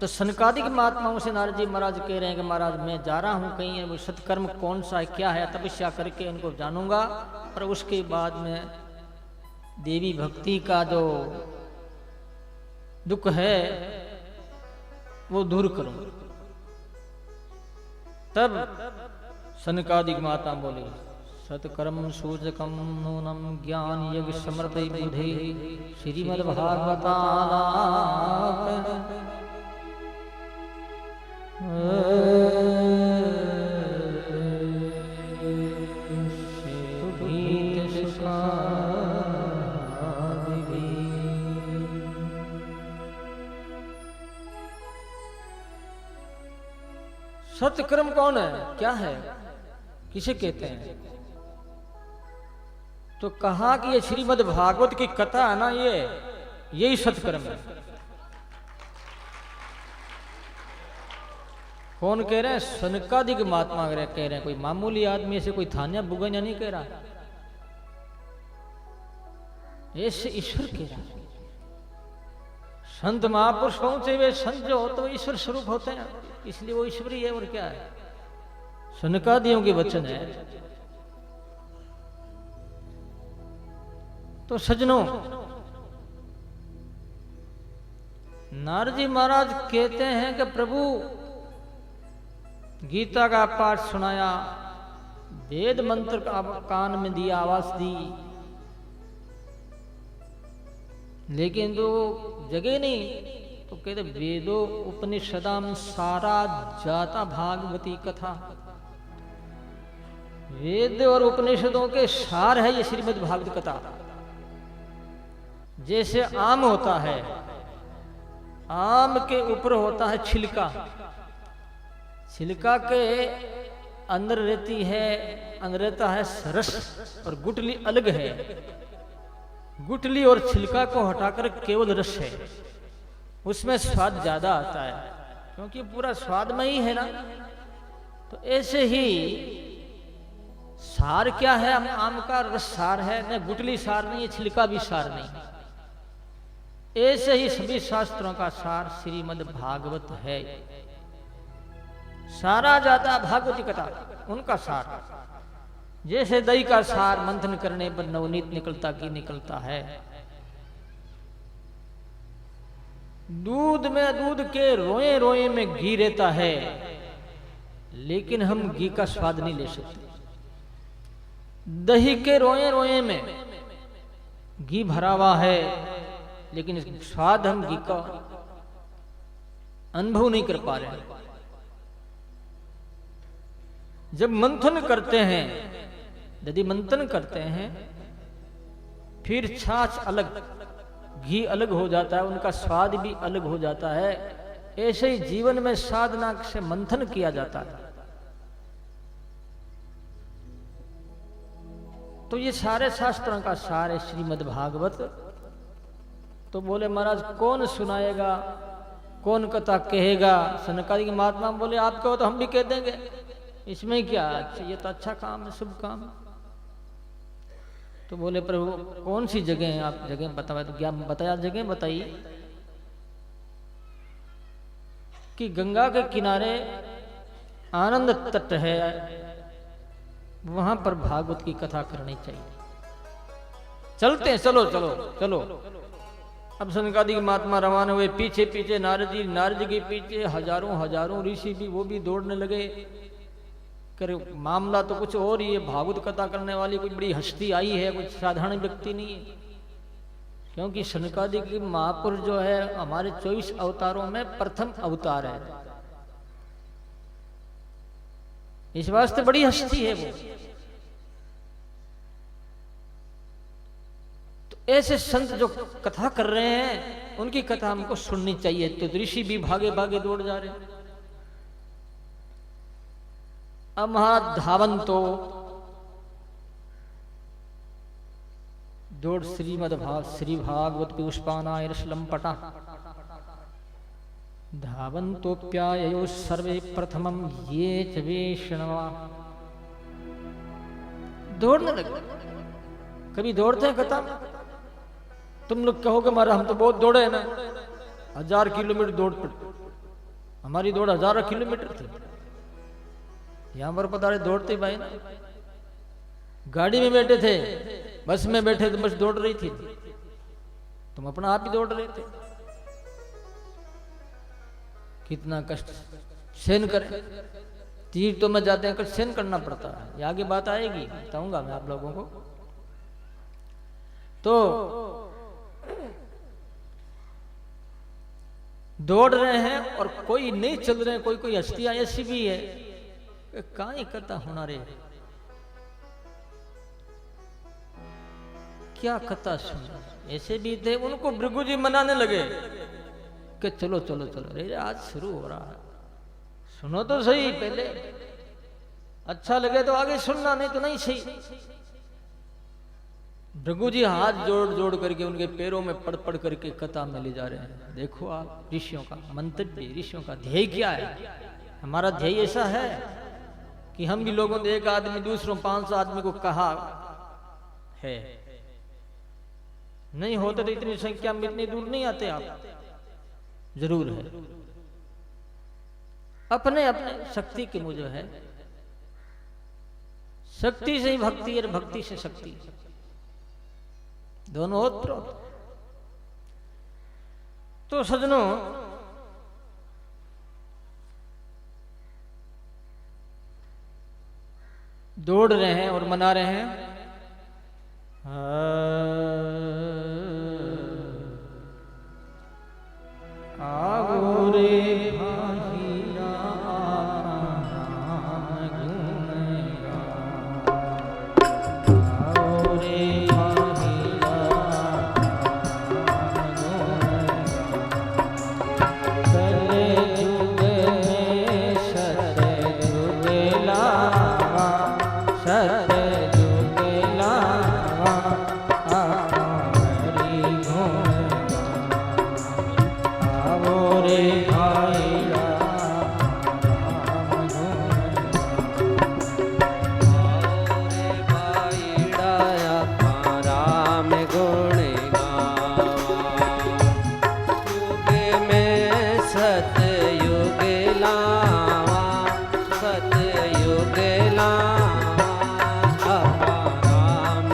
तो सनकादिक महात्माओं से नारद जी महाराज कह रहे हैं कि महाराज मैं जा रहा हूं कहीं है, वो सत्कर्म कौन सा है, क्या है, तपस्या करके उनको जानूंगा और उसके बाद में देवी भक्ति का जो दुख है वो दूर करूंगा। तब सनकादिक माता बोली सत्कर्म सूचकम नूनम ज्ञान यज्ञ समर्थ बुधे श्रीमद्भागवतालाप सत्कर्म कौन है, क्या है, किसे कहते हैं? तो कहा कि ये श्रीमद् भागवत की कथा है ना, ये यही सत्कर्म है। कौन कह रहे हैं? सनकादिक महात्मा कह रहे हैं, कोई मामूली आदमी ऐसे कोई थान्या बुगन्या नहीं कह रहा, ऐसे ईश्वर कह रहा। संत महापुरुष पहुंचे वे संत जो होते वो ईश्वर स्वरूप होते हैं, इसलिए वो ईश्वरी है। और क्या है? सनकादियों के वचन है। तो सज्जनों, नारद जी महाराज कहते हैं कि प्रभु गीता का पाठ सुनाया, वेद मंत्र का कान में दिया, आवाज दी, लेकिन तो जगह नहीं। तो कहते वेदो उपनिषदाम सारा जाता भागवती कथा। वेद और उपनिषदों के सार है ये श्रीमद् भागवत कथा। जैसे आम होता है, आम के ऊपर होता है छिलका, छिलका के अंदर रहती है, अंदर रहता है रस, और गुठली अलग है। गुठली और छिलका को हटाकर केवल रस है, उसमें स्वाद ज्यादा आता है, क्योंकि पूरा स्वादमयी है ना। तो ऐसे ही सार क्या है? आम का रस सार है, न गुठली सार नहीं है, छिलका भी सार नहीं। ऐसे ही सभी शास्त्रों का सार श्रीमद् भागवत है। सारा जाता भागवती कथा, उनका सार। जैसे दही का सार मंथन करने पर नवनीत निकलता की निकलता है, दूध में, दूध के रोए रोए में घी रहता है, लेकिन हम घी का स्वाद नहीं ले सकते। दही के रोए रोए में घी भरा हुआ है, लेकिन स्वाद हम घी का अनुभव नहीं कर पा रहे हैं। जब मंथन करते हैं, यदि मंथन करते हैं, फिर छाछ अलग, घी अलग हो जाता है, उनका स्वाद भी अलग हो जाता है। ऐसे ही जीवन में साधना से मंथन किया जाता है। तो ये सारे शास्त्रों का सार है श्रीमद् भागवत। तो बोले महाराज कौन सुनाएगा, कौन कथा कहेगा? सनकादिक महात्मा बोले आप कहो तो हम भी कह देंगे, इसमें क्या, ये तो अच्छा काम है, शुभ काम। तो बोले प्रभु कौन सी जगह है, आप जगह बताया। तो क्या बताया? जगह बताइए कि गंगा के किनारे आनंद तट है, वहां पर भागवत की कथा करनी चाहिए। चलते हैं, चलो चलो चलो। अब सनकादिक महात्मा रवाना हुए, पीछे पीछे नारद जी के पीछे हजारों हजारों ऋषि भी, वो भी दौड़ने लगे। कर मामला तो कुछ और ही है, भागवत कथा करने वाली कोई बड़ी हस्ती आई है, कुछ साधारण व्यक्ति नहीं है। क्योंकि सनकादिक महापुरुष जो है हमारे 24 अवतारों में प्रथम अवतार है, इस वास्ते बड़ी हस्ती है वो। तो ऐसे संत जो कथा कर रहे हैं, उनकी कथा हमको सुननी चाहिए। तो ऋषि भी भागे भागे दौड़ जा रहे हैं। अब महाराज धावंतो दौड़ श्री भागवत पुष्पानाय रसलंपटा धावंतोप्याययो सर्वे प्रथमम ये च वैष्णवा। दौड़ने लगे। कभी दौड़ते हैं कथा? तुम लोग कहोगे महाराज हम तो बहुत दौड़े हैं ना, 1000 किलोमीटर दौड़ पड़े। हमारी दौड़ 1000 किलोमीटर थी। यहां पर पधारे दौड़ते भाई ना, गाड़ी में बैठे थे, बस में बैठे तो बस दौड़ रही थी, तुम अपना आप ही दौड़ रहे थे। कितना कष्ट सहन करें, तीर तो में जाते हैं, कष्ट सहन करना पड़ता है। ये आगे बात आएगी, बताऊंगा मैं आप लोगों को। तो दौड़ रहे हैं और कोई नहीं चल रहे हैं, कोई कोई हस्तियां ऐसी भी है कहां ही कथा होना रे, क्या कथा सुन। ऐसे भी थे, उनको भृगु जी मनाने लगे कि चलो चलो चलो रे, आज शुरू हो रहा है, सुनो तो सही पहले, अच्छा लगे तो आगे सुनना, नहीं तो नहीं सही। भृगु जी हाथ जोड़ जोड़ करके उनके पैरों में पड़ पड़ करके कथा में ले जा रहे हैं। देखो आप ऋषियों का मंतव्य, ऋषियों का ध्येय क्या है। हमारा ध्येय ऐसा है कि हम भी लोगों ने एक आदमी दूसरों 500 आदमी को कहा है, नहीं होते तो इतनी संख्या में इतनी दूर नहीं आते आप, जरूर है, अपने अपने शक्ति के मुझे है, शक्ति से ही भक्ति और भक्ति से शक्ति, दोनों होत्र। तो सज्जनों, दौड़ रहे हैं और मना रहे हैं। आओ रे भाईरा घूमेगा, आओ रे भाईरा घूमेगा, कलयुग में सतयुग लावा, सतयुग लावा, हरि घूमेगा, आओ रे भाईरा राम गुण गावा, युग में सतयुग लावा, सतयुग लावा, राम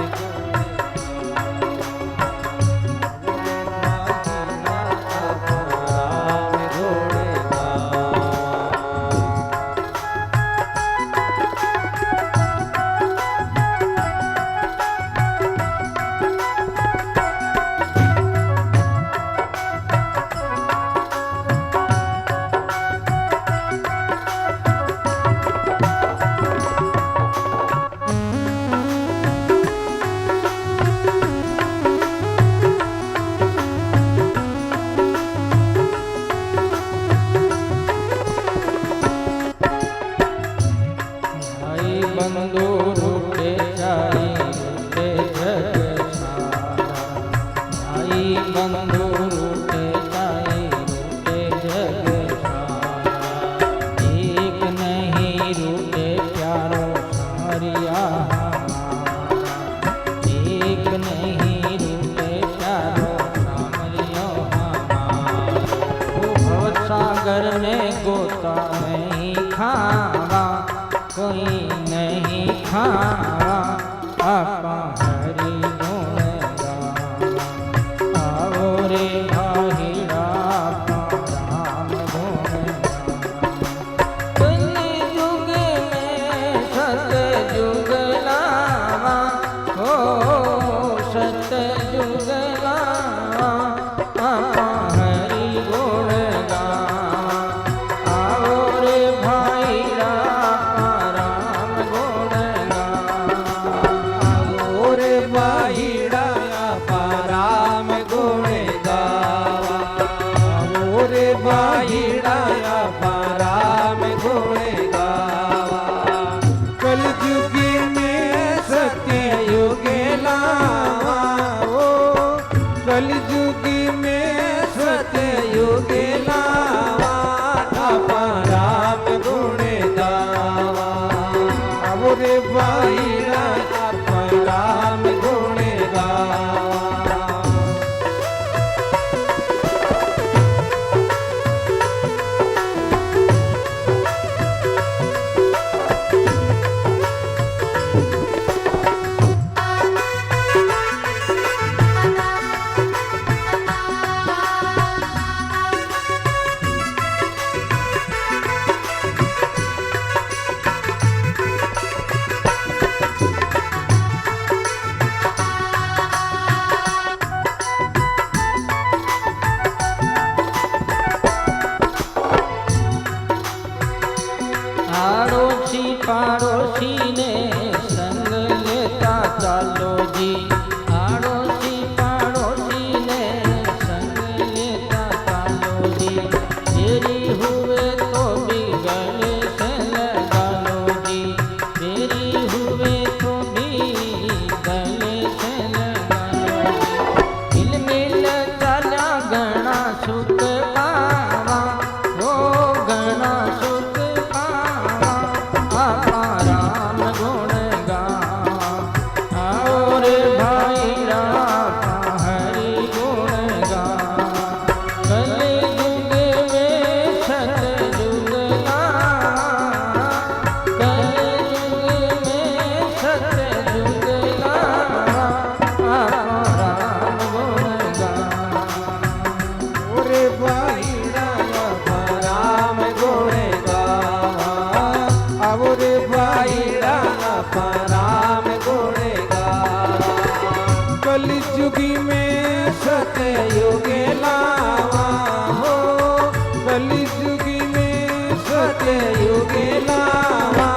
भाई बंधु रूठे चाई रूठे जग सारा, भाई बंधु रूठे चाई रूठे जग सारा, एक नहीं रूठे प्यारो सारिया हमारा, एक नहीं रूठे प्यारो सामरियो हमारा, भव सागर ने गोता नहीं खावा, कोई नहीं खावा, आपा हरि गुण गावा, आओ रे भाईरा राम गुण गावा, कलयुग में सतयुग लावा, ओ सतयुग लावा, आपा हरि गुण गावा, आओ रे भाईरा राम गुण गावा। सुख पावा, हो घना सुख पावा, आपा राम गुण गावा। आओ रे भाई रापा हरि गुण गावा। कलि युग में सतयुग लावा, कलि युग में सतयुग लावा, आपा राम गुण गावा। ओरे भाईड़ा राम गुण गावा, आवो रे भाईड़ा राम गुण गावा। कलिजुगी में सतयुग लावा, हो कलिजुगी में सतयुग लावा,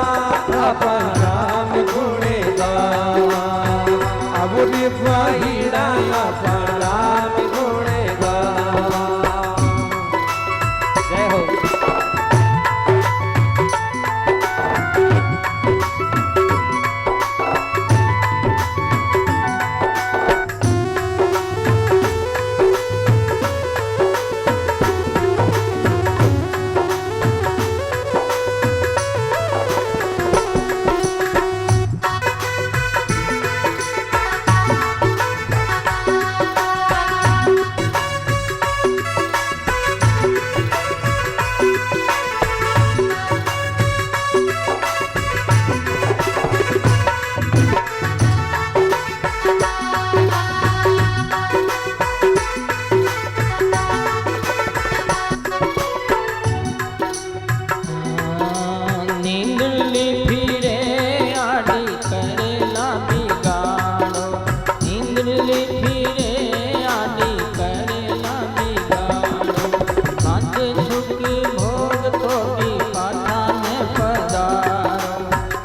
आपा राम गुण गावा। आवो रे भाईड़ा राम गुण गावा। जय हो। नींदली फिरे आड़ी करेला बिगाड़ो, नींदली फिरे आड़ी करेला बिगाड़ो। पाँच सुख भोग तोड़ी पाछा ने पधारो,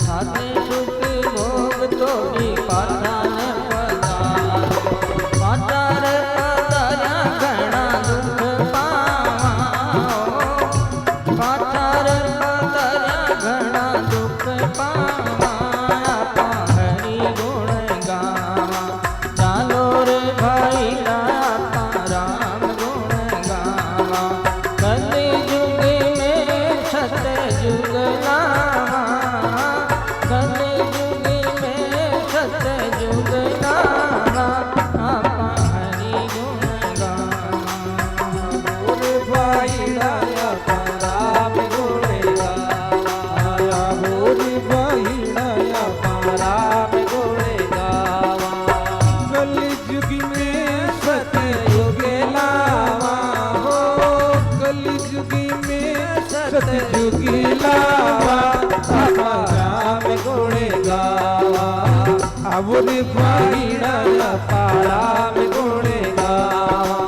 पाँच सुख भोग तोड़ी पाछा ने पधारो। पाछा रे पधार्या घना दुख पावा, पाछा रे पधार्या घना दुख पावा, आपा हरि गुण गावा। चालो रे भाई आपा राम गुण गावा। कलि युग में सतयुग लावा, कलि युग में सतयुग लावा, आपा हरि गुण गावा। ओरे भाईड़ा राम गुण गावा, ओरे भाईड़ा राम गुण गावा। कलिजुग में सतयुग लावा, हो कलिजुग में सतयुग लावा, आपा राम गुण गावा। आवो रे भाईड़ा राम गुण गावा।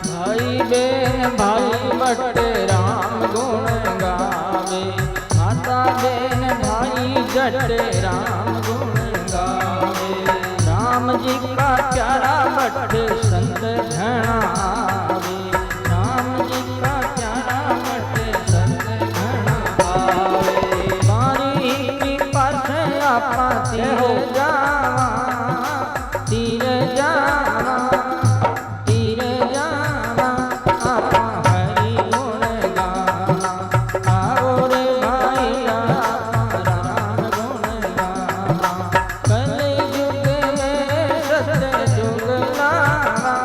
भाई बहन भाई बट राम गुण गावे, माता बहन भाई जट राम गुण गावे। राम जी का प्यारा बट संत घना आवे, राम जी का प्यारा बट संत घना आवे। मारी कृपा से आपा तीर जावा, तीर जावा, तीर जावा, आपा हरि गुण गावा। आओ रे भाई आपा राम गुण गावा। कलि युग में सतयुग लावा,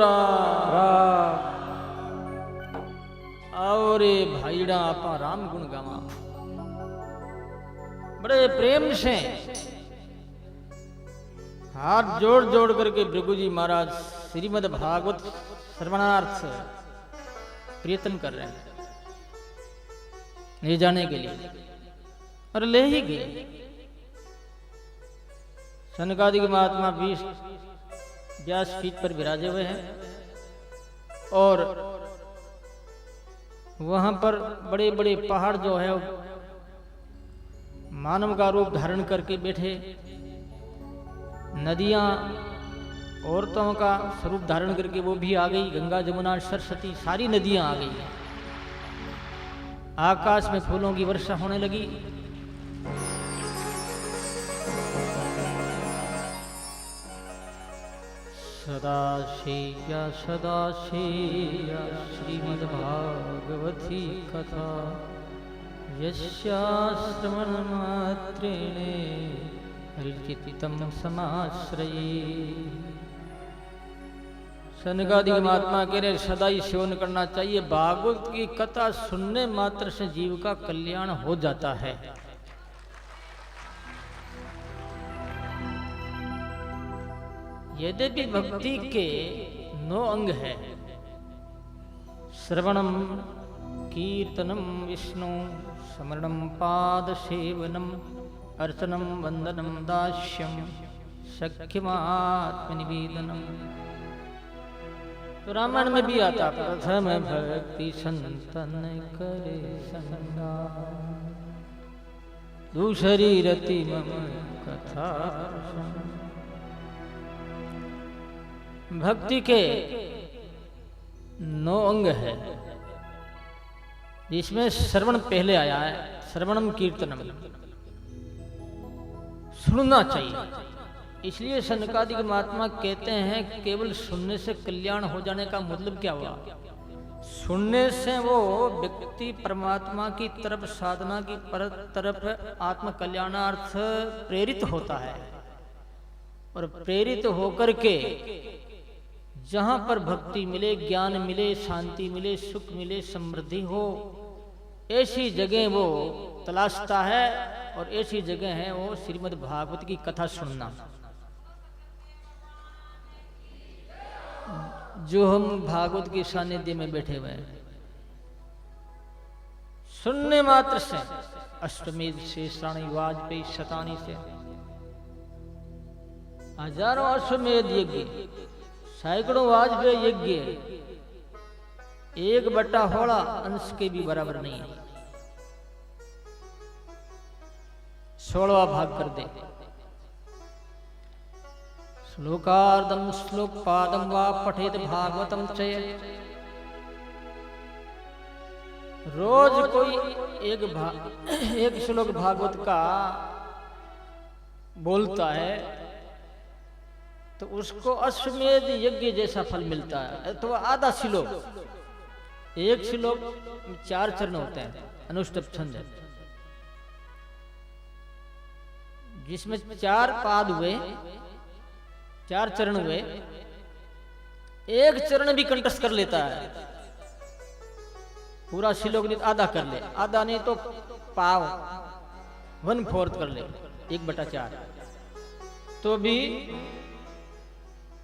राम। राम आओ रे भाईड़ा आपा राम गुण गावा। बड़े प्रेम से हाथ जोड़ जोड़ करके भृगु जी महाराज श्रीमद् भागवत श्रवणार्थ प्रयत्न कर रहे हैं ले जाने के लिए, और ले ही गए। सनकादिक महात्मा 20 व्यासपीठ पर विराजे हुए हैं और वहां पर बड़े बड़े पहाड़ जो है मानव का रूप धारण करके बैठे, नदियां औरतों का स्वरूप धारण करके वो भी आ गई, गंगा जमुना सरस्वती सारी नदियां आ गई। आकाश में फूलों की वर्षा होने लगी। सदाशिया सदाशिया श्रीमद्भागवती कथा यस्याश्रवण मात्रेणे हरिचित्तं समाश्रये। सनकादिक महात्मा कह रहे सदा ही सेवन करना चाहिए। भागवत की कथा सुनने मात्र से जीव का कल्याण हो जाता है। यद्यपि भक्ति के 9 अंग है, श्रवणम कीर्तनम विष्णु स्मरणम पाद सेवनम अर्चनम वंदनम दास्यम सख्यमात्मनिवेदनम। तो रामायण में भी आता प्रथम भक्ति संतन करे संगा दूसरी रति मम कथा। भक्ति के 9 अंग है, जिसमें श्रवण पहले आया है। श्रवणम कीर्तनम, सुनना चाहिए। इसलिए सनकादिक महात्मा कहते हैं केवल सुनने से कल्याण हो जाने का मतलब क्या हुआ? सुनने से वो व्यक्ति परमात्मा की तरफ, साधना की तरफ आत्म कल्याणार्थ प्रेरित होता है, और प्रेरित होकर के जहां पर भक्ति मिले, ज्ञान मिले, शांति मिले, सुख मिले, समृद्धि हो, ऐसी जगह वो तलाशता है। और ऐसी जगह है वो श्रीमद् भागवत की कथा सुनना। जो हम भागवत के सानिध्य में बैठे हुए हैं, सुनने मात्र से अश्वमेध से श्राणी वाजपेयी शतानी से हजारों अश्वमेध यज्ञ, सैकड़ों वाजपेयी यज्ञ 1/16 अंश के भी बराबर नहीं है। 16वां भाग कर दे। श्लोकार्धम श्लोक पादम वा पठेत भागवतम चय। रोज कोई एक श्लोक भागवत का बोलता है तो उसको अश्वमेध यज्ञ जैसा फल मिलता है। तो आधा श्लोक, एक श्लोक में 4 चरण होते हैं, अनुष्टुप छंद है, जिसमें 4 पाद हुए, 4 चरण हुए। एक चरण भी कंठस्थ कर लेता है, पूरा श्लोक नहीं आधा कर ले, आधा नहीं तो पाव 1/4 कर ले, 1/4, तो भी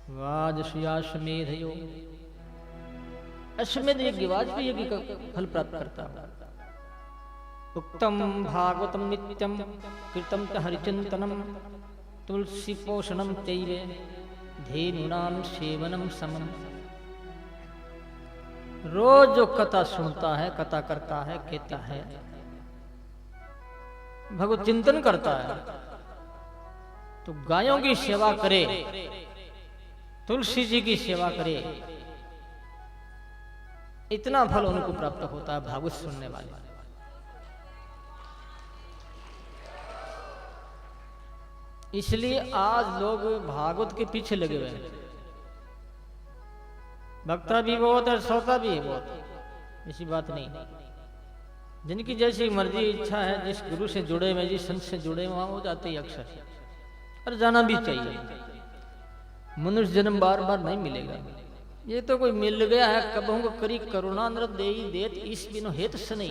वाजस्याश्वमेध अश्वमेध यज्ञ वाजपेयी यज्ञ का फल प्राप्त करता है। उक्तम भागवतम नित्यम कृतम च हरिचिंतनम तुलसी पोषणम चैवे धेनुनाम सेवनम समम। रोज जो कथा सुनता है, कथा करता है, कहता है, भगवत चिंतन करता है, तो गायों की सेवा करे, तुलसी जी की सेवा करे, इतना फल उनको प्राप्त होता है भागवत सुनने वाले। इसलिए आज लोग भागवत के पीछे लगे हुए हैं। भक्ता भी बहुत है, श्रोता भी है बहुत, ऐसी बात नहीं। जिनकी जैसी मर्जी इच्छा है, जिस गुरु से जुड़े हुए, जिस संत से जुड़े वहां हो जाते ही अक्सर, और जाना भी चाहिए। मनुष्य जन्म बार बार नहीं मिलेगा, ये तो कोई मिल गया है कबहू को करी करुणा नृत देई देत इस बिनो हेत सनई।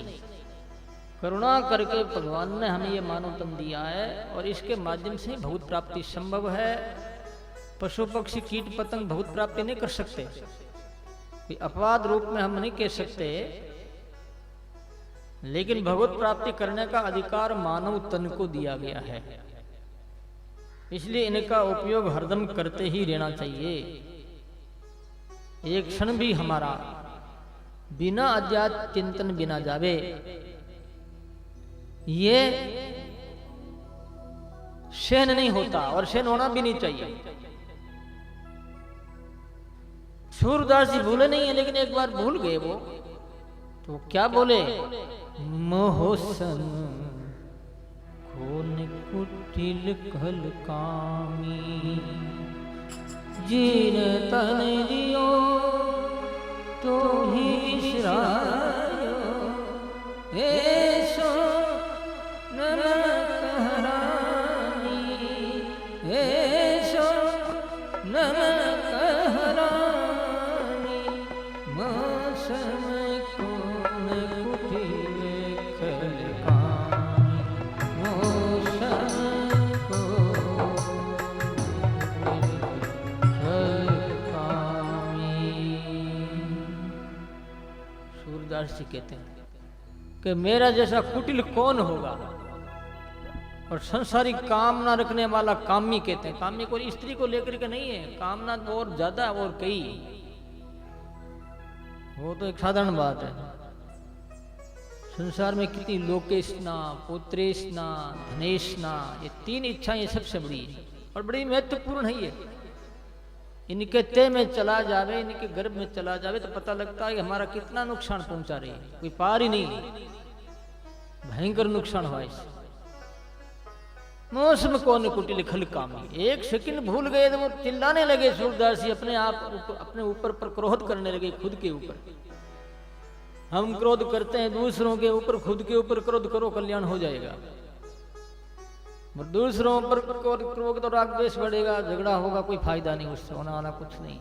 करुणा करके भगवान ने हमें ये मानव तन दिया है और इसके माध्यम से भगवत प्राप्ति संभव है। पशु पक्षी कीट पतंग भगवत प्राप्ति नहीं कर सकते, अपवाद रूप में हम नहीं कह सकते, लेकिन भगवत प्राप्ति करने का अधिकार मानव तन को दिया गया है। इसलिए इनका उपयोग हरदम करते ही रहना चाहिए। एक क्षण भी हमारा बिना अध्यात्म चिंतन बिना जावे, ये सहन नहीं होता और सहन होना भी नहीं चाहिए। सूरदास जी भूले नहीं है, लेकिन एक बार भूल गए वो, तो क्या बोले? मोहसन खोन कुटिल खल कामी, जीन तन दियो तो ही बिसरायो, ऐसो नमक हरामी, ऐसो नमक हरामी, मौसम कौन कुटिल खल कामी, मौसम कौन खल कामी। सूरदास जी कहते हैं कि मेरा जैसा कुटिल कौन होगा। और संसारिक कामना रखने वाला कामी कहते हैं। कामी कोई स्त्री को लेकर के नहीं है, कामना और ज्यादा और कई, वो तो एक साधारण बात है। संसार में कितनी लोकेशना, पुत्रेशना, धनेशना, ये तीन इच्छाएं सबसे बड़ी है और बड़ी महत्वपूर्ण है। ये इनके तय में चला जावे, इनके गर्भ में चला जावे तो पता लगता है कि हमारा कितना नुकसान पहुंचा रही है, कोई पार ही नहीं, भयंकर नुकसान हुआ इससे। मौसम कौन कुटिल खल कामी, एक सेकंड भूल गए तो वो चिल्लाने लगे सूरदास जी, अपने ऊपर पर क्रोध करने लगे, खुद के ऊपर। हम क्रोध करते हैं दूसरों के ऊपर, खुद के ऊपर क्रोध करो कल्याण हो जाएगा। और दूसरों पर क्रोध तो राग द्वेष बढ़ेगा, झगड़ा होगा, कोई फायदा नहीं, उससे होना वाला कुछ नहीं।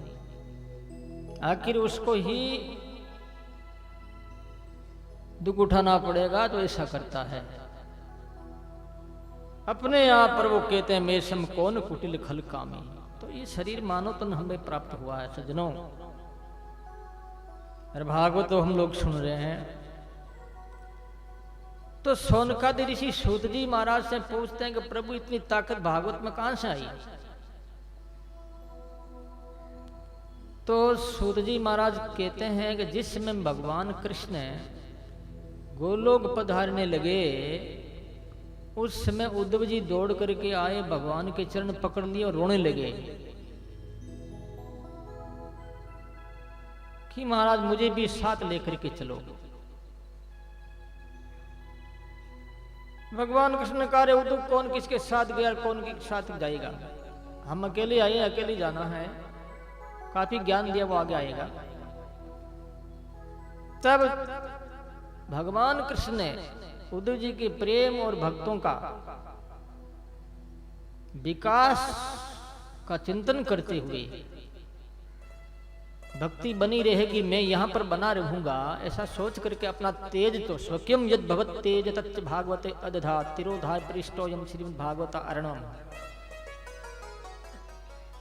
आखिर उसको ही दुख उठाना पड़ेगा, तो ऐसा करता है। अपने आप पर वो कहते हैं मेषम कौन कुटिल खल कामी। तो ये शरीर मानो तन हमें प्राप्त हुआ है सज्जनों। अरे भागवत तो हम लोग सुन रहे हैं, तो सोनकादि ऋषि सूत जी महाराज से पूछते हैं कि प्रभु इतनी ताकत भागवत में कहां से आई? तो सूत जी महाराज कहते हैं कि जिस समय भगवान कृष्ण गोलोक पधारने लगे, उस समय उद्धव जी दौड़ करके आए, भगवान के चरण पकड़ लिए और रोने लगे कि महाराज मुझे भी साथ लेकर के चलो। भगवान कृष्ण ने कहा, उद्धव कौन किसके साथ गया, कौन किसके साथ जाएगा? हम अकेले आए, अकेले जाना है। काफी ज्ञान दिया, वो आगे आएगा। तब भगवान कृष्ण ने उद्धव जी के प्रेम और भक्तों का विकास का चिंतन करते हुए, भक्ति बनी रहेगी, मैं यहां पर बना रहूंगा, ऐसा सोच करके अपना तेज तो स्वयं यद भगवत तेज तत् भागवते अदधा तिरोधा पृष्ठोयम श्रीमद् भागवत अर्णवम।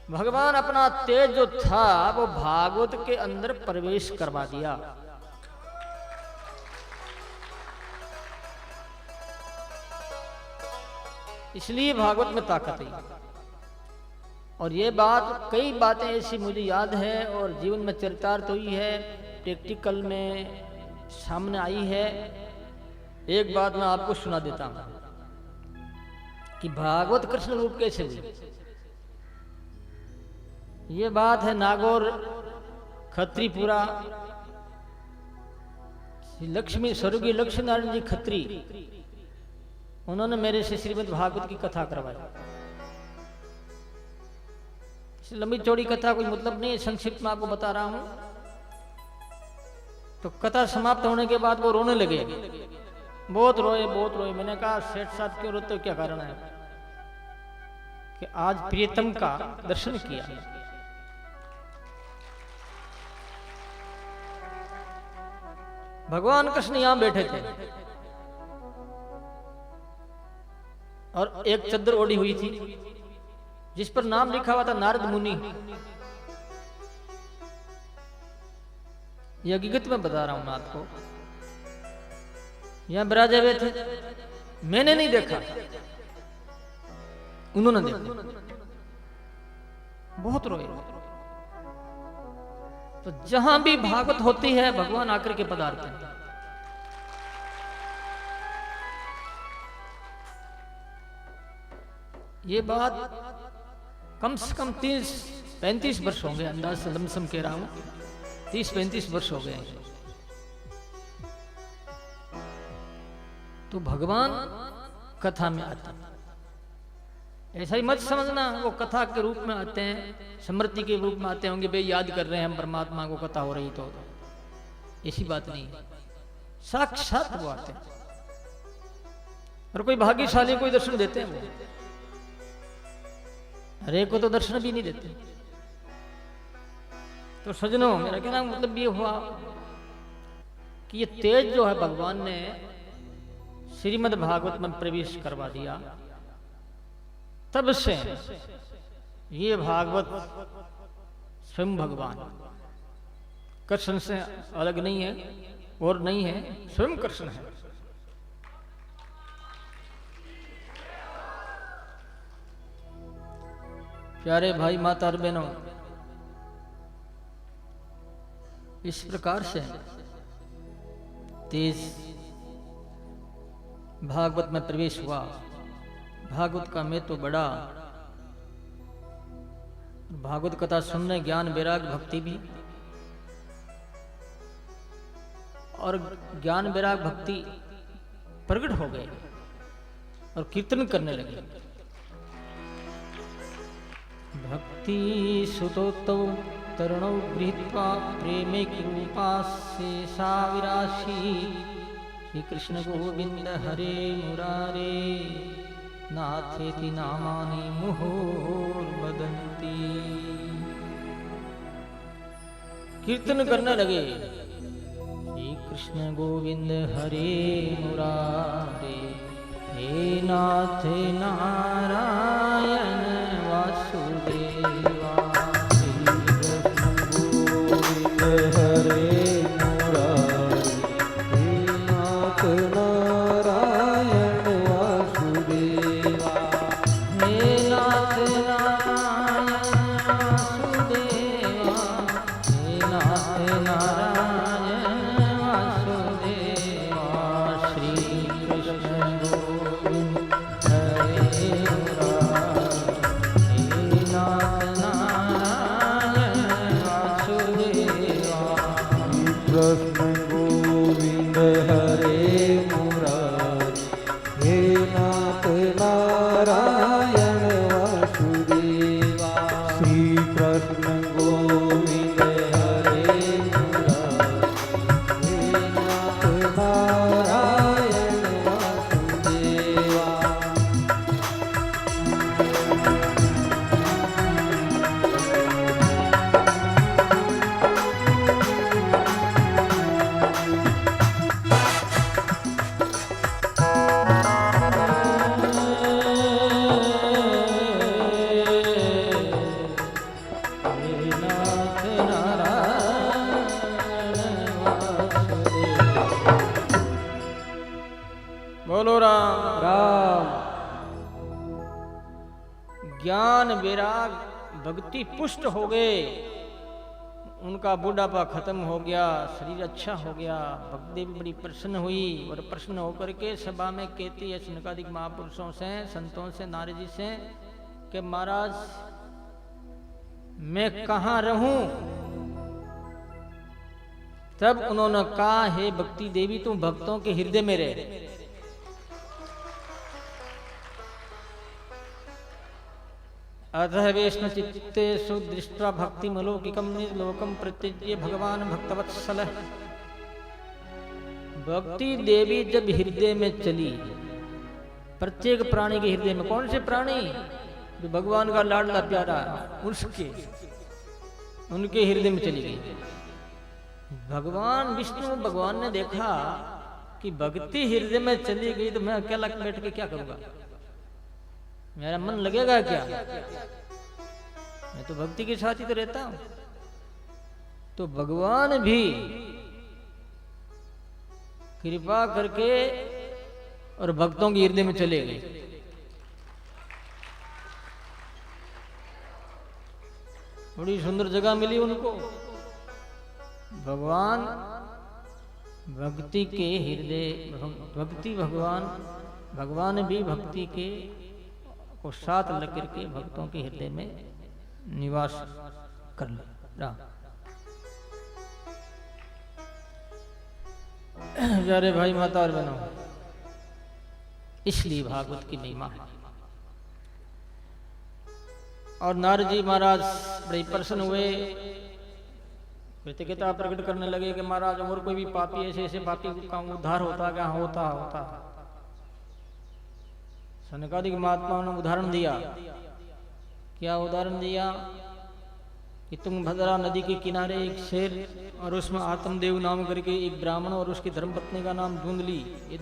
भगवान अपना तेज जो था वो भागवत के अंदर प्रवेश करवा दिया। इसलिए भागवत में ताकत है। और ये बात, कई बातें ऐसी मुझे याद है और जीवन में चरितार्थ हुई है, प्रैक्टिकल में सामने आई है। एक बात मैं आपको सुना देता हूं कि भागवत कृष्ण रूप कैसे हुई। ये बात है नागौर खत्रीपुरा, लक्ष्मी स्वर्गीय लक्ष्मी नारायण जी खत्री, उन्होंने मेरे से श्रीमद् भागवत की कथा करवाई। लंबी चौड़ी कथा कोई मतलब नहीं है, संक्षिप्त में आपको बता रहा हूं। तो कथा समाप्त होने के बाद वो रोने लगे, बहुत रोए बहुत रोए। मैंने कहा सेठ साहब क्यों रोते हो, क्या कारण है? कि आज प्रियतम का दर्शन किया। भगवान कृष्ण यहां बैठे थे और एक चद्दर ओढ़ी हुई थी जिस पर नाम लिखा हुआ था नारद मुनि। यह हकीकत में बता रहा हूं मैं आपको। यहां विराजे हुए थे, मैंने नहीं देखा, उन्होंने देखा, बहुत रोए। तो जहां भी भागवत होती है भगवान आकर के पधारते हैं। ये बात कम से कम 30-35 वर्ष होंगे, अंदाज से लमसम कह रहा हूं, 30-35 वर्ष हो गए। तो भगवान कथा में आते हैं। ऐसा ही मत समझना वो कथा के रूप में आते हैं, स्मृति के रूप में आते होंगे, भाई याद कर रहे हैं हम परमात्मा को, कथा हो रही तो ऐसी बात नहीं है। साक्षात वो आते हैं और कोई भाग्यशाली कोई दर्शन देते हैं, वो हरे को तो दर्शन भी नहीं देते। तो सजनों, मेरा कहना मतलब ये हुआ कि ये तेज जो है भगवान ने श्रीमद् भागवत में प्रवेश करवा दिया। तब से ये भागवत स्वयं भगवान कृष्ण से अलग नहीं है और नहीं है, स्वयं कृष्ण है। प्यारे भाई माता और बहनों, इस प्रकार से तेज भागवत में प्रवेश हुआ। भागवत का मैं तो बड़ा, भागवत कथा सुनने ज्ञान वैराग भक्ति भी, और ज्ञान वैराग भक्ति प्रकट हो गए और कीर्तन करने लगे। भक्ति सुतो तरुणौ गृहीत्वा प्रेमे कृपासे साविराशी श्री कृष्ण गोविंद हरे मुरारे नाथेति नामानि मुहुर्वदन्ति। कीर्तन करने लगे, श्री कृष्ण गोविंद हरे मुरारे हे नाथ नारायण वासुदेवा। बोलो राम राम। ज्ञान वैराग भक्ति पुष्ट हो गए, उनका बुढ़ापा खत्म हो गया, शरीर अच्छा हो गया, भक्ति भी बड़ी प्रसन्न हुई और प्रसन्न होकर के सभा में कहती है सनकादिक महापुरुषों से, संतों से, नारद जी से कि महाराज मैं कहाँ रहूं? तब उन्होंने कहा, हे भक्ति देवी तुम भक्तों के हृदय में रह। अतः वैष्णव चित्तेषु दृष्ट्वा भक्तिमलौकिकं निर्लोकं प्रत्यज्य भगवान भक्तवत्सल। भक्ति देवी जब हृदय में चली, प्रत्येक प्राणी के हृदय में, कौन से प्राणी? जो भगवान का लाडला प्यारा, उसके उनके हृदय में चली गई। भगवान विष्णु भगवान ने देखा कि भक्ति हृदय में चली गई तो मैं अकेला बैठ के क्या करूंगा, मेरा मन लगेगा क्या, मैं तो भक्ति के साथ ही तो रहता हूं। तो भगवान भी कृपा करके और भक्तों के हृदय में चले गए। बड़ी सुंदर जगह मिली उनको। भगवान भक्ति के हृदय, भक्ति भगवान भी भक्ति के को साथ लग करके भक्तों के हृदय में निवास कर ले। प्यारे भाई माता और बहनों, इसलिए भागवत की महिमा है। और नारद जी महाराज बड़े प्रसन्न हुए, कृतज्ञता प्रकट करने लगे कि महाराज और कोई भी पापी ऐसे ऐसे पापी का उद्धार होता क्या, होता। सनकादिक महात्माओं ने उदाहरण दिया। क्या उदाहरण दिया कि तुंगभद्रा नदी के किनारे एक शेर और उसमें आत्मदेव नाम करके एक ब्राह्मण और उसकी धर्मपत्नी का नाम धुंधली, ये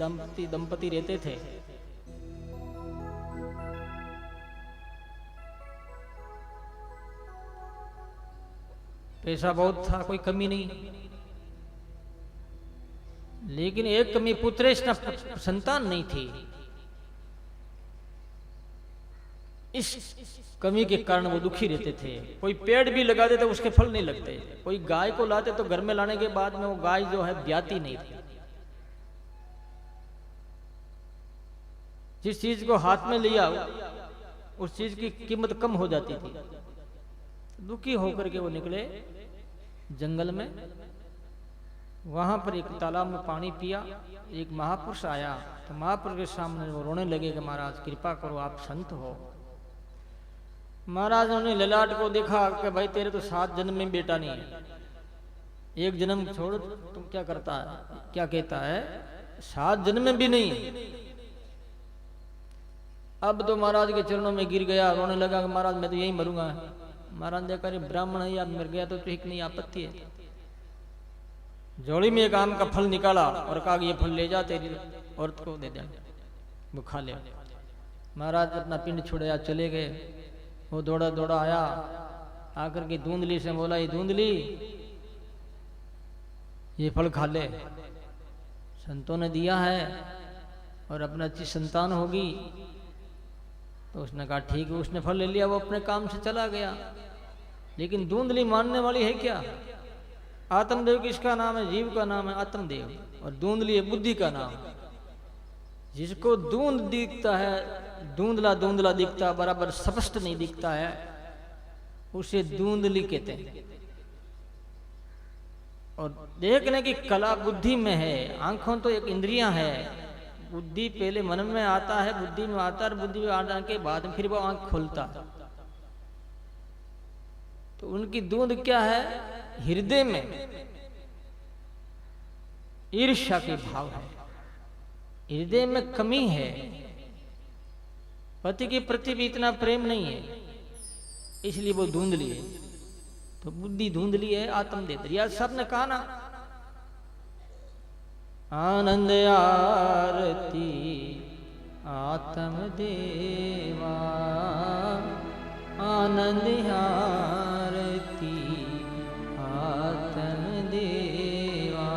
दंपति रहते थे। पैसा बहुत था, कोई कमी नहीं, लेकिन एक कमी पुत्रेश संतान नहीं थी। इस कमी के कारण वो दुखी रहते थे। कोई पेड़ भी लगा देते उसके फल नहीं लगते, कोई गाय को लाते तो घर में लाने के बाद में वो गाय जो है ब्याती नहीं थी। जिस चीज को हाथ में लिया उस चीज की कीमत कम हो जाती थी। दुखी होकर के वो निकले जंगल में। वहां पर एक तालाब में पानी पिया। एक महापुरुष आया तो महापुरुष के सामने वो रोने लगे कि महाराज कृपा करो, आप संत हो। महाराज ने ललाट को देखा कि भाई तेरे तो 7 जन्म में बेटा नहीं है, एक जन्म छोड़ तुम क्या करता है, क्या कहता है, 7 जन्म में भी नहीं। अब तो महाराज के चरणों में गिर गया, रोने लगा कि महाराज मैं तो यही मरूंगा। महाराज देखा ब्राह्मण है, अब मर गया तो ठीक नहीं, आपत्ति है। जोड़ी में एक आम का फल निकाला और कहा ये फल ले जा, तेरी औरत को दे दे, वो खा ले। महाराज अपना पिंड छुड़ाया, चले गए। वो दौड़ा दौड़ा आया, आकर के धुंधली से बोला, ये धुंधली ये फल खा ले, संतों ने दिया है और अपना अच्छी संतान होगी। तो उसने कहा ठीक है, उसने फल ले लिया, वो अपने काम से चला गया। लेकिन धुंधली मानने वाली है क्या? आत्मदेव किसका नाम है? जीव का नाम है आत्मदेव, और धुंधली है बुद्धि का नाम। जिसको धुंध दिखता है, धुंधला धुंधला दिखता, बराबर स्पष्ट नहीं दिखता है, उसे धुंधली कहते हैं। और देखने की कला बुद्धि में है। आंखों तो एक इंद्रियां है, बुद्धि पहले मन में आता है, बुद्धि में आता है, बुद्धि में आने के बाद फिर वो आंख खोलता है। तो उनकी धुंध क्या है? हृदय में ईर्ष्या के भाव है, हृदय में कमी है, पति के प्रति भी इतना प्रेम नहीं है, इसलिए वो धुंधली है। तो बुद्धि धुंधली है, आत्मदेव। रिया साहब ने कहा ना, आनंद आरती आत्मदेवा, आनंद आरती आत्मदेवा,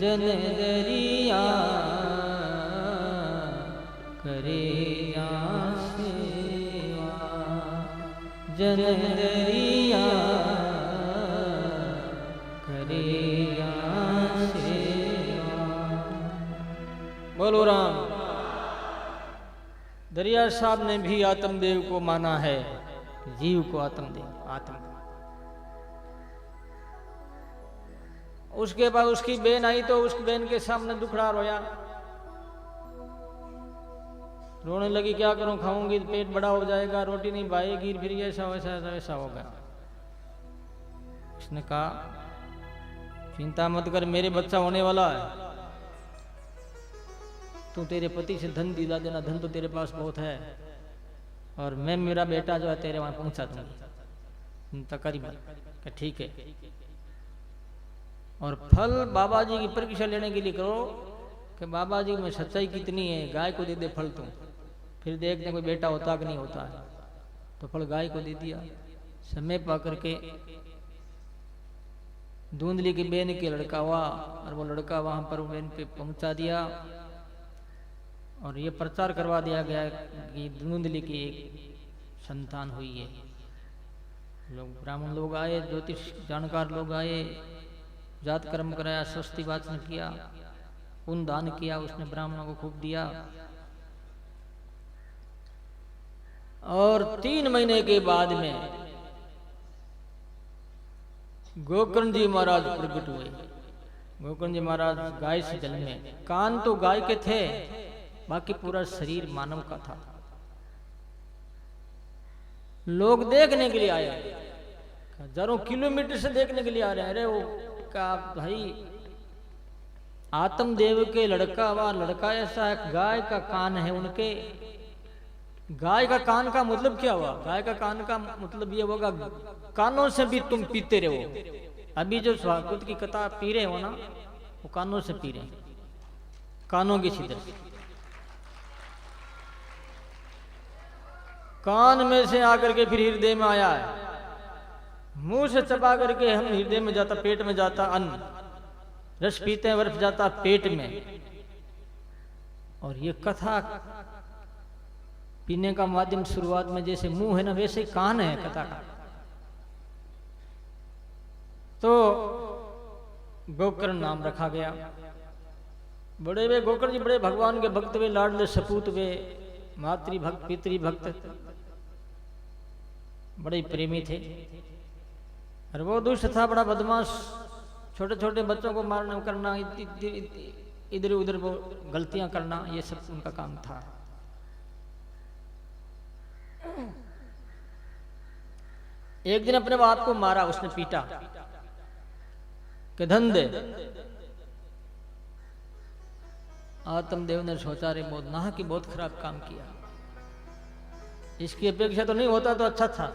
जन दरिया करे जा सेवा, जन दरिया करे जा सेवा। बोलो राम। दरिया साहब ने भी आत्मदेव को माना है, जीव को आत्मदेव, आत्मदेव। उसके बाद उसकी बहन आई तो उसकी बहन के सामने दुखड़ा रोया, रोने लगी, क्या करूं, खाऊंगी तो पेट बड़ा हो जाएगा, रोटी नहीं भाएगी, फिर ऐसा वैसा वैसा हो गया। उसने कहा चिंता मत कर, मेरे बच्चा होने वाला है, तू तेरे पति से धन दिला देना, धन तो तेरे पास बहुत है, और मैं मेरा बेटा जो है तेरे वहां पहुंचा दूंगी, चिंता करी मत। ठीक है। और फल बाबा जी की परीक्षा लेने के लिए करो कि बाबा जी में सच्चाई कितनी है, गाय को दे दे फल तुम, फिर देखते कोई बेटा होता कि नहीं होता है। तो फल गाय को दे दिया। समय पा करके धुंधली की बहन के लड़का हुआ और वो लड़का वहां पर बहन पे पहुंचा दिया और ये प्रचार करवा दिया गया कि धुंधली की एक संतान हुई है। लोग ब्राह्मण लोग आए, ज्योतिष जानकार लोग आए, जात कर्म कराया, स्वस्ति वाचन किया, पुण्य दान किया, उसने ब्राह्मणों को खूब दिया। और 3 महीने के बाद में गोकर्ण जी महाराज प्रकट हुए। गोकर्ण जी महाराज गाय से जन्मे। कान तो गाय के थे, बाकी पूरा शरीर मानव का था। लोग देखने के लिए आए, हजारों किलोमीटर से देखने के लिए आ रहे हैं। अरे वो का भाई आत्मदेव के लड़का हुआ, लड़का ऐसा है, गाय का कान है उनके। गाय का कान का मतलब क्या हुआ? गाय का कान का मतलब ये होगा कानों से भी तुम पीते रहो। अभी जो स्वागत की कथा पी रहे हो ना, वो कानों से पी रहे हैं, कानों की छिद्र से। कान में से आकर के फिर हृदय में आया है, मुंह से चबा करके हम हृदय में जाता, पेट में जाता अन्न, रस पीते हैं बर्फ जाता पेट में। और ये कथा पीने का माध्यम शुरुआत में जैसे मुंह है ना, वैसे ही कान है कथा का। तो गोकर्ण नाम रखा गया। बड़े वे गोकर्ण जी बड़े भगवान के भक्त वे, लाडले सपूत वे, मातृ भक्त पितृ भक्त, बड़े प्रेमी थे। और वो दुष्ट था, बड़ा बदमाश, छोटे छोटे बच्चों को मारना करना, इधर उधर वो गलतियां करना, ये सब उनका काम था। एक दिन अपने बाप को मारा, उसने पीटा कि धन दे। आत्मदेव ने सोचा रे बहुत नाह की बहुत खराब काम किया, इसकी अपेक्षा तो नहीं होता तो अच्छा था,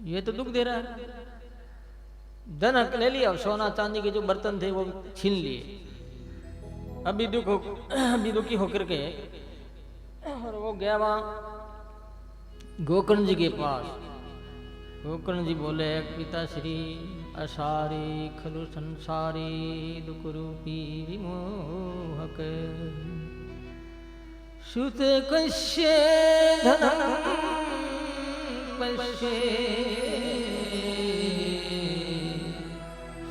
ये तो दुख दे रहा है। धन ले लिया, सोना चांदी के जो बर्तन थे वो छीन लिए। अभी दुखी होकर के और वो गया वहां गोकर्ण जी के पास। गोकर्ण जी बोले, पिताश्री असारी खलु संसारी दुख रूपी विमोहक, सुत कश्ये धनम पश्ये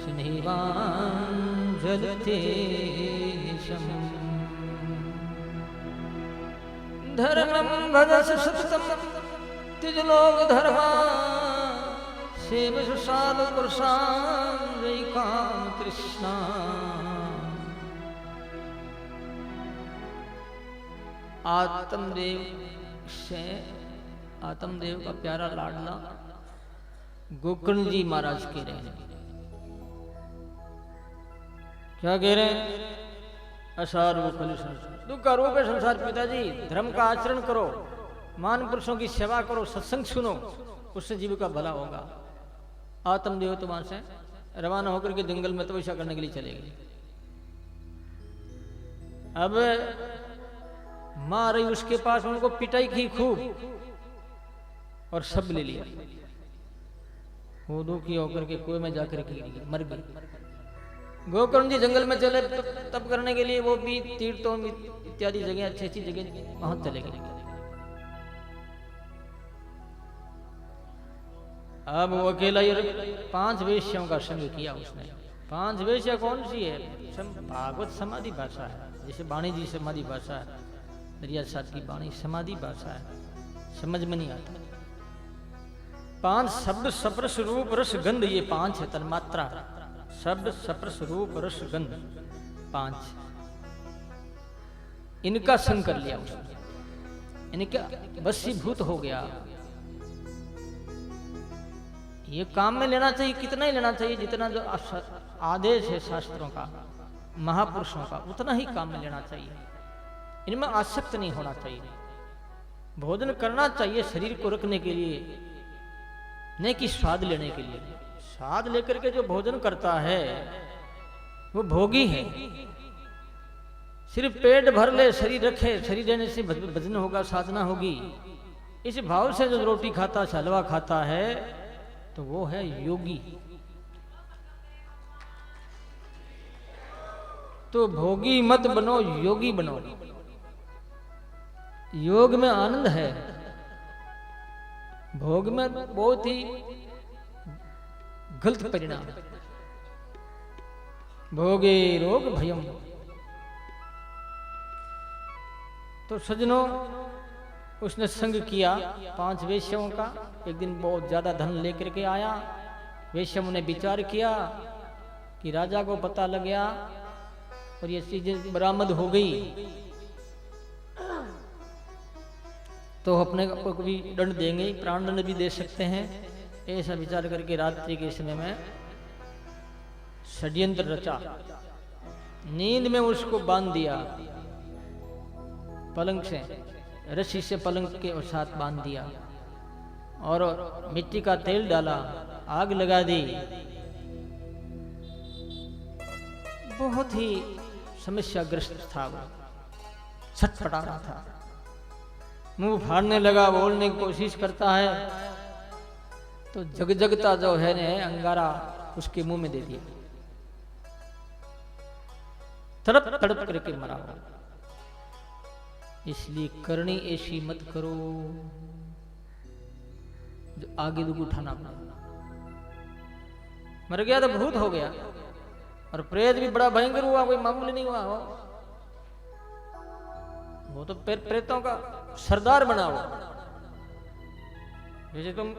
स्नेहान जलते निशम, धर्मम भजस सततम तिज लोग धर्मा, सेव साधु पुरुषान जय काम तृष्णा। आत्मदेव का प्यारा लाडला गोकर्ण जी महाराज कह रहे हैं। क्या कह रहे हैं? असार वो खलु संसार, दुख का रूप है संसार। पिताजी धर्म का आचरण करो, मान पुरुषों की सेवा करो, सत्संग सुनो, उससे जीव का भला होगा। आत्मदेव तो वहां से रवाना होकर के जंगल में तपस्या करने के लिए चले गए। अब मां रही उसके पास, उनको पिटाई की खूब और सब ले लिया। वो दुखी होकर के कुएं में जाकर के मर गई। गोकर्ण जी जंगल में चले तप करने के लिए, वो भी तीर्थों इत्यादि जगह, अच्छी अच्छी जगह वहां चले गए। अब वो अकेला ही 5 वेश्याओं का संग किया उसने। 5 वेश्या कौन सी है? भागवत समाधि भाषा है, जैसे वाणी जी समाधि भाषा है, दरिया साथ की वाणी समाधि भाषा है, समझ में नहीं आता। 5 शब्द सप्रस रूप रस गंध, ये 5 है तन्मात्रा। शब्द सप्रस रूप रस गंध 5, इनका संग कर लिया उसने, इनका वशीभूत हो गया। ये काम में लेना चाहिए, कितना ही लेना चाहिए, जितना जो आदेश है शास्त्रों का, महापुरुषों का, उतना ही काम में लेना चाहिए। इनमें आसक्त नहीं होना चाहिए। भोजन करना चाहिए शरीर को रखने के लिए, नहीं कि स्वाद लेने के लिए। स्वाद लेकर के जो भोजन करता है वो भोगी है। सिर्फ पेट भर ले, शरीर रखे, शरीर रहने से भजन होगा, साधना होगी, इस भाव से जो रोटी खाता, हलवा खाता है, तो वो है योगी। तो भोगी मत बनो, योगी बनो। योग में आनंद है, भोग में बहुत ही गलत परिणाम। भोगे रोग भयम। तो सज्जनों, उसने संग किया 5 वेश्याओं का। एक दिन बहुत ज्यादा धन लेकर के आया। वेश्याओं ने विचार किया कि राजा को पता लग गया और ये चीजें बरामद हो गई तो अपने को भी दंड देंगे, प्राण दंड भी दे सकते हैं। ऐसा विचार करके रात्रि के समय में षड्यंत्र रचा। नींद में उसको बांध दिया, पलंग से, रस्सी से पलंग के साथ बांध दिया और मिट्टी का तेल डाला, आग लगा दी। बहुत ही समस्याग्रस्त था वो, छटपटा रहा था, मुंह फाड़ने लगा, बोलने की कोशिश करता है तो जगजगता जो है ने अंगारा उसके मुंह में दे दिया, तड़प तड़प करके मरा हो। इसलिए करनी ऐसी मत करो जो आगे दुख उठाना पड़ा। मर गया तो भूत हो गया, और प्रेत भी बड़ा भयंकर हुआ, कोई मामूली नहीं हुआ हो। वो तो प्रेतों का सरदार बना हुआ। जैसे तुम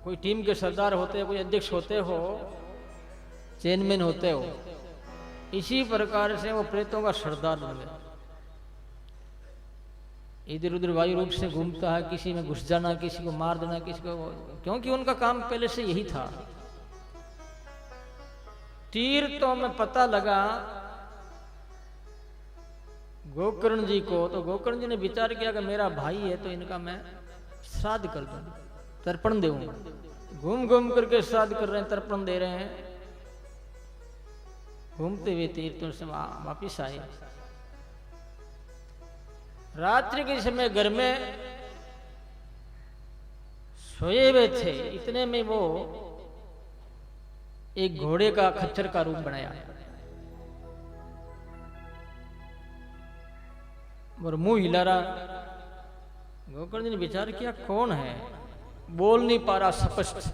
कोई टीम के सरदार होते हो, कोई अध्यक्ष होते हो, चेयरमैन होते हो, इसी प्रकार से वो प्रेतों का सरदार बन गया। इधर उधर वायु रूप से घूमता है, किसी में घुस जाना, किसी को मार देना, किसी को, क्योंकि उनका काम पहले से यही था। तीर तो हमें पता लगा गोकर्ण जी को, तो गोकर्ण जी ने विचार किया कि मेरा भाई है तो इनका मैं श्राद्ध कर दूं, तर्पण दूंगा। घूम घूम करके श्राद्ध कर रहे हैं, तर्पण दे रहे हैं। घूमते हुए तीर्थों से वापिस आए। रात्रि के समय घर में सोए हुए थे, इतने में वो एक घोड़े का, खच्चर का रूप बनाया और मुंह हिला रहा। गोकर्ण जी ने विचार किया कौन है, बोल नहीं पा रहा स्पष्ट,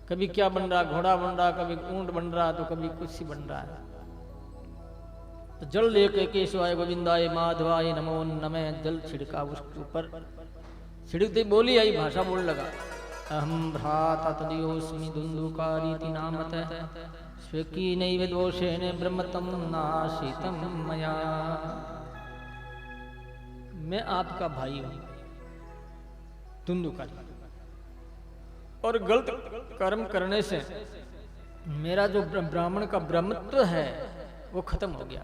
कभी क्या बन रहा, घोड़ा बन रहा, कभी ऊंट बन रहा, तो कभी कुछ ही बन रहा है। तो जल लेके केशवाय गोविंदाय माधवाय नमो नमः, जल छिड़का उसके ऊपर। छिड़कते बोली आई, भाषा बोल लगा, अहम भ्राता तदयोस्मि धुंधुकारीति नामतः स्वेकीनैव दोषेण ब्रह्मतं नाशितं मया। मैं आपका भाई हूं धुंधुकारी, और गलत कर्म करने से मेरा जो ब्राह्मण का ब्रह्मत्व है वो खत्म हो गया।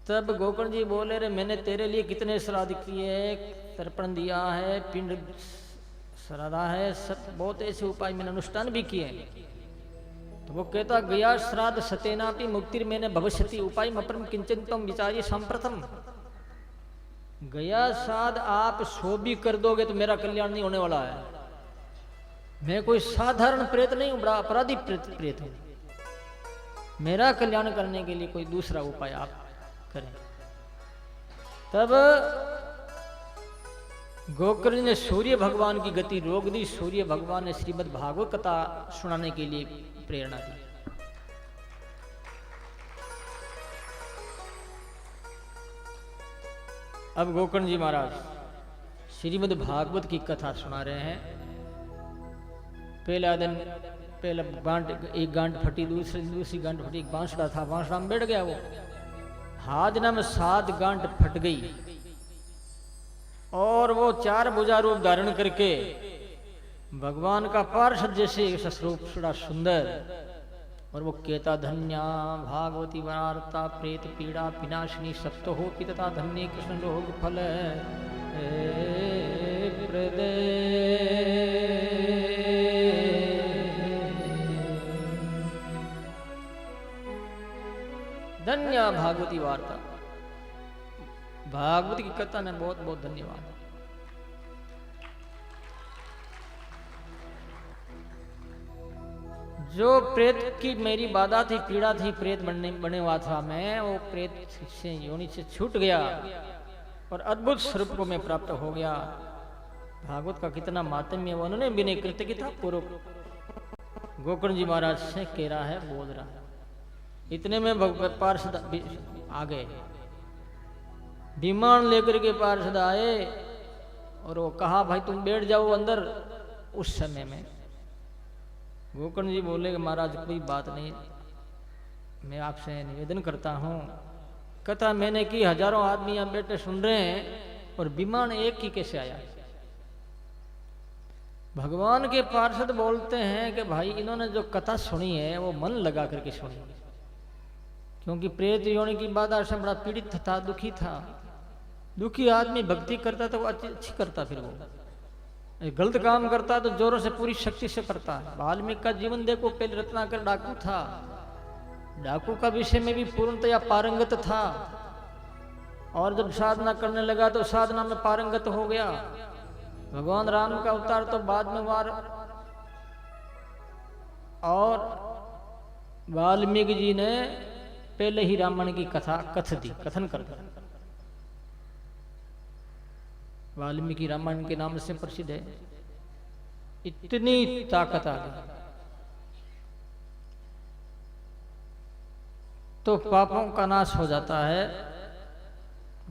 तब गोकर्ण जी बोले, रे मैंने तेरे लिए कितने श्राद्ध किए, तर्पण दिया है, पिंड श्राद्धा है, बहुत ऐसे उपाय मैंने अनुष्ठान भी किए। तो वो कहता, गया श्राद्ध सतेनापि मुक्तिर मैंने भविष्यति उपाय अपरम किंचन तम विचारी संप्रथम। गया श्राद्ध आप 100 भी कर दोगे तो मेरा कल्याण नहीं होने वाला है। मैं कोई साधारण प्रेत नहीं हूं, बड़ा अपराधी प्रेत हूं। मेरा कल्याण करने के लिए कोई दूसरा उपाय आप करें। तब गोकर्ण ने सूर्य भगवान की गति रोक दी। सूर्य भगवान ने श्रीमद् भागवत कथा सुनाने के लिए प्रेरणा दी। अब गोकर्ण जी महाराज श्रीमद् भागवत की कथा सुना रहे हैं। पहला दिन, पहला गांठ, एक गांठ फटी, दूसरी गांठ फटी, एक बांसुरा था, बांसुरा में बैठ गया वो। हाजना में 7 गांठ फट गई और वो 4 भुजा रूप धारण करके भगवान का पार्षद जैसे स्वरूप बड़ा सुंदर, और वो कहता, धन्या भागवती वार्ता प्रेत पीड़ा विनाशिनी सप्तो हो पिता धन्य कृष्ण रोग फल प्रदे। धन्य भागवती वार्ता, भागवत की कथा में बहुत बहुत धन्यवाद। जो प्रेत की मेरी बाधा थी, पीड़ा थी, प्रेत बने हुआ था मैं, वो प्रेत से योनि से छूट गया और अद्भुत स्वरूप को मैं प्राप्त हो गया। भागवत का कितना मातम्य, उन्होंने बिना कृतज्ञता पूर्वक गोकर्ण जी महाराज से कह रहा है, बोल रहा है। इतने में पार्षद आ गए, विमान लेकर के पार्षद आए और वो कहा भाई तुम बैठ जाओ अंदर। उस समय में गोकर्ण जी बोले कि महाराज कोई बात नहीं, मैं आपसे निवेदन करता हूँ, कथा मैंने की, हजारों आदमी यहाँ बैठे सुन रहे हैं और विमान एक ही कैसे आया। भगवान के पार्षद बोलते हैं कि भाई इन्होंने जो कथा सुनी है वो मन लगा करके सुनी, क्योंकि प्रेत योनि की बाधा से बड़ा पीड़ित था, दुखी था। दुखी आदमी भक्ति करता तो वो अच्छी करता, फिर वो गलत काम करता तो जोरों से पूरी शक्ति से करता है। वाल्मीकि का जीवन देखो, पहले रत्नाकर डाकू था, डाकू का विषय में भी पूर्णतया पारंगत था, और जब साधना करने लगा तो साधना में पारंगत हो गया। भगवान राम का अवतार तो बाद में वार, और वाल्मीकि जी ने पहले ही रामायण की कथन कर दी। वाल्मीकि रामायण के नाम से प्रसिद्ध है। इतनी ताकत आ गई तो पापों का नाश हो जाता है।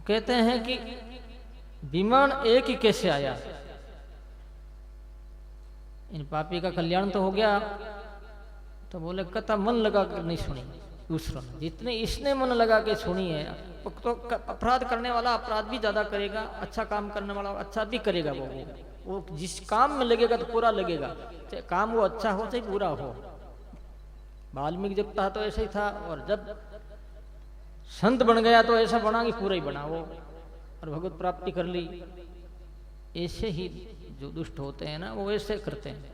कहते हैं कि विमान एक ही कैसे आया, इन पापी का कल्याण तो हो गया। तो बोले कथा मन लगा कर नहीं सुनी दूसरों ने, जितने इसने मन लगा के सुनी है। तो अपराध करने वाला अपराध भी ज्यादा करेगा, अच्छा काम करने वाला अच्छा भी करेगा। वो जिस काम में लगेगा तो पूरा लगेगा, चाहे काम वो अच्छा हो चाहे बुरा हो। वाल्मीकि जब था तो ऐसा ही था, और जब संत बन गया तो ऐसा बना कि पूरा ही बना वो, और भगवत प्राप्ति कर ली। ऐसे ही जो दुष्ट होते हैं ना, वो ऐसे करते हैं।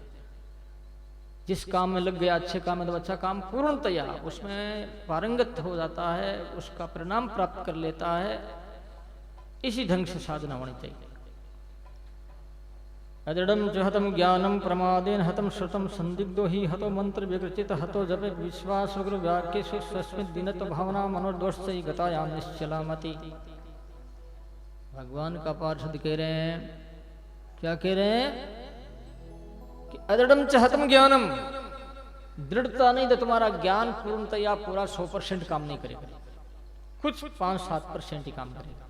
जिस काम में लग गया, अच्छे काम में, तो अच्छा काम पूर्णतया उसमें पारंगत हो जाता है, उसका परिणाम प्राप्त कर लेता है। इसी ढंग से साधना होनी चाहिए। अदृढ़ं च हतं ज्ञानं प्रमादेन हतं श्रुतं संदिग्धो हि हतो मंत्र विकृचित हतो जपे विश्वास गुरु वाक्येषु स्वस्मिन् दिनत्व भावना मनोदोषै गतायां निश्चलामति। भगवान का पार्षद कह रहे हैं, क्या कह रहे हैं कि अदृढ़ं च हतं ज्ञानम, दृढ़ता नहीं तो तुम्हारा ज्ञान पूर्णतया पूरा 100% काम नहीं करेगा, कुछ 5-7% ही काम करेगा।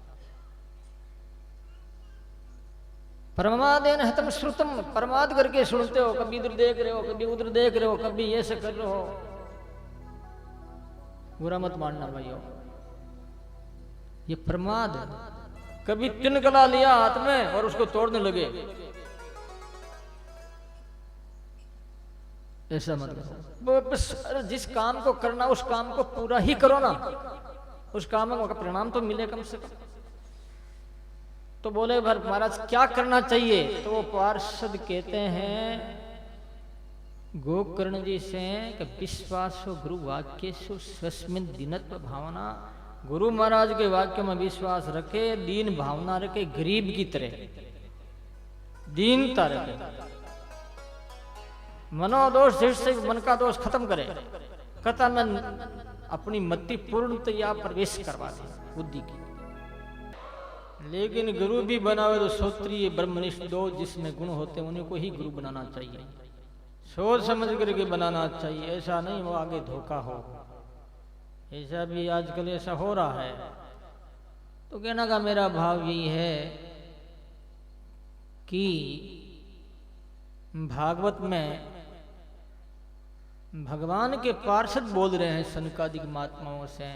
प्रमादेन हतम श्रुतम, प्रमाद करके सुनते हो, कभी इधर देख रहे हो, कभी उधर देख रहे हो, कभी ये से कर रहे हो। बुरा मत मानना भाइयों, ये प्रमाद है। कभी तिनकला लिया हाथ में और उसको तोड़ने लगे, ऐसा मत करो। बस जिस काम को करना उस काम को पूरा ही करो ना, उस काम का परिणाम तो मिले कम से कम। तो बोले भर महाराज क्या करना चाहिए? तो वो पार्षद कहते हैं गोकर्ण जी से कि विश्वासो गुरु वाक्येषु स्वस्मिन् दीनत्व भावना, गुरु महाराज के वाक्य में विश्वास रखे, दीन भावना रखे, गरीब की तरह दीनता रखे, मनोदोष से मन का दोष खत्म करे, कथा में अपनी मति पूर्णतया प्रवेश करवा दे बुद्धि की। लेकिन गुरु भी बनावे तो श्रोत्रिय ब्रह्मनिष्ठ दो जिसमें गुण होते हैं उन्हीं को ही गुरु बनाना चाहिए, सोच समझ करके बनाना चाहिए। ऐसा नहीं वो आगे धोखा हो, ऐसा भी आजकल ऐसा हो रहा है। तो कहना का मेरा भाव यही है कि भागवत में भगवान के पार्षद बोल रहे हैं सनकादिक महात्माओं से,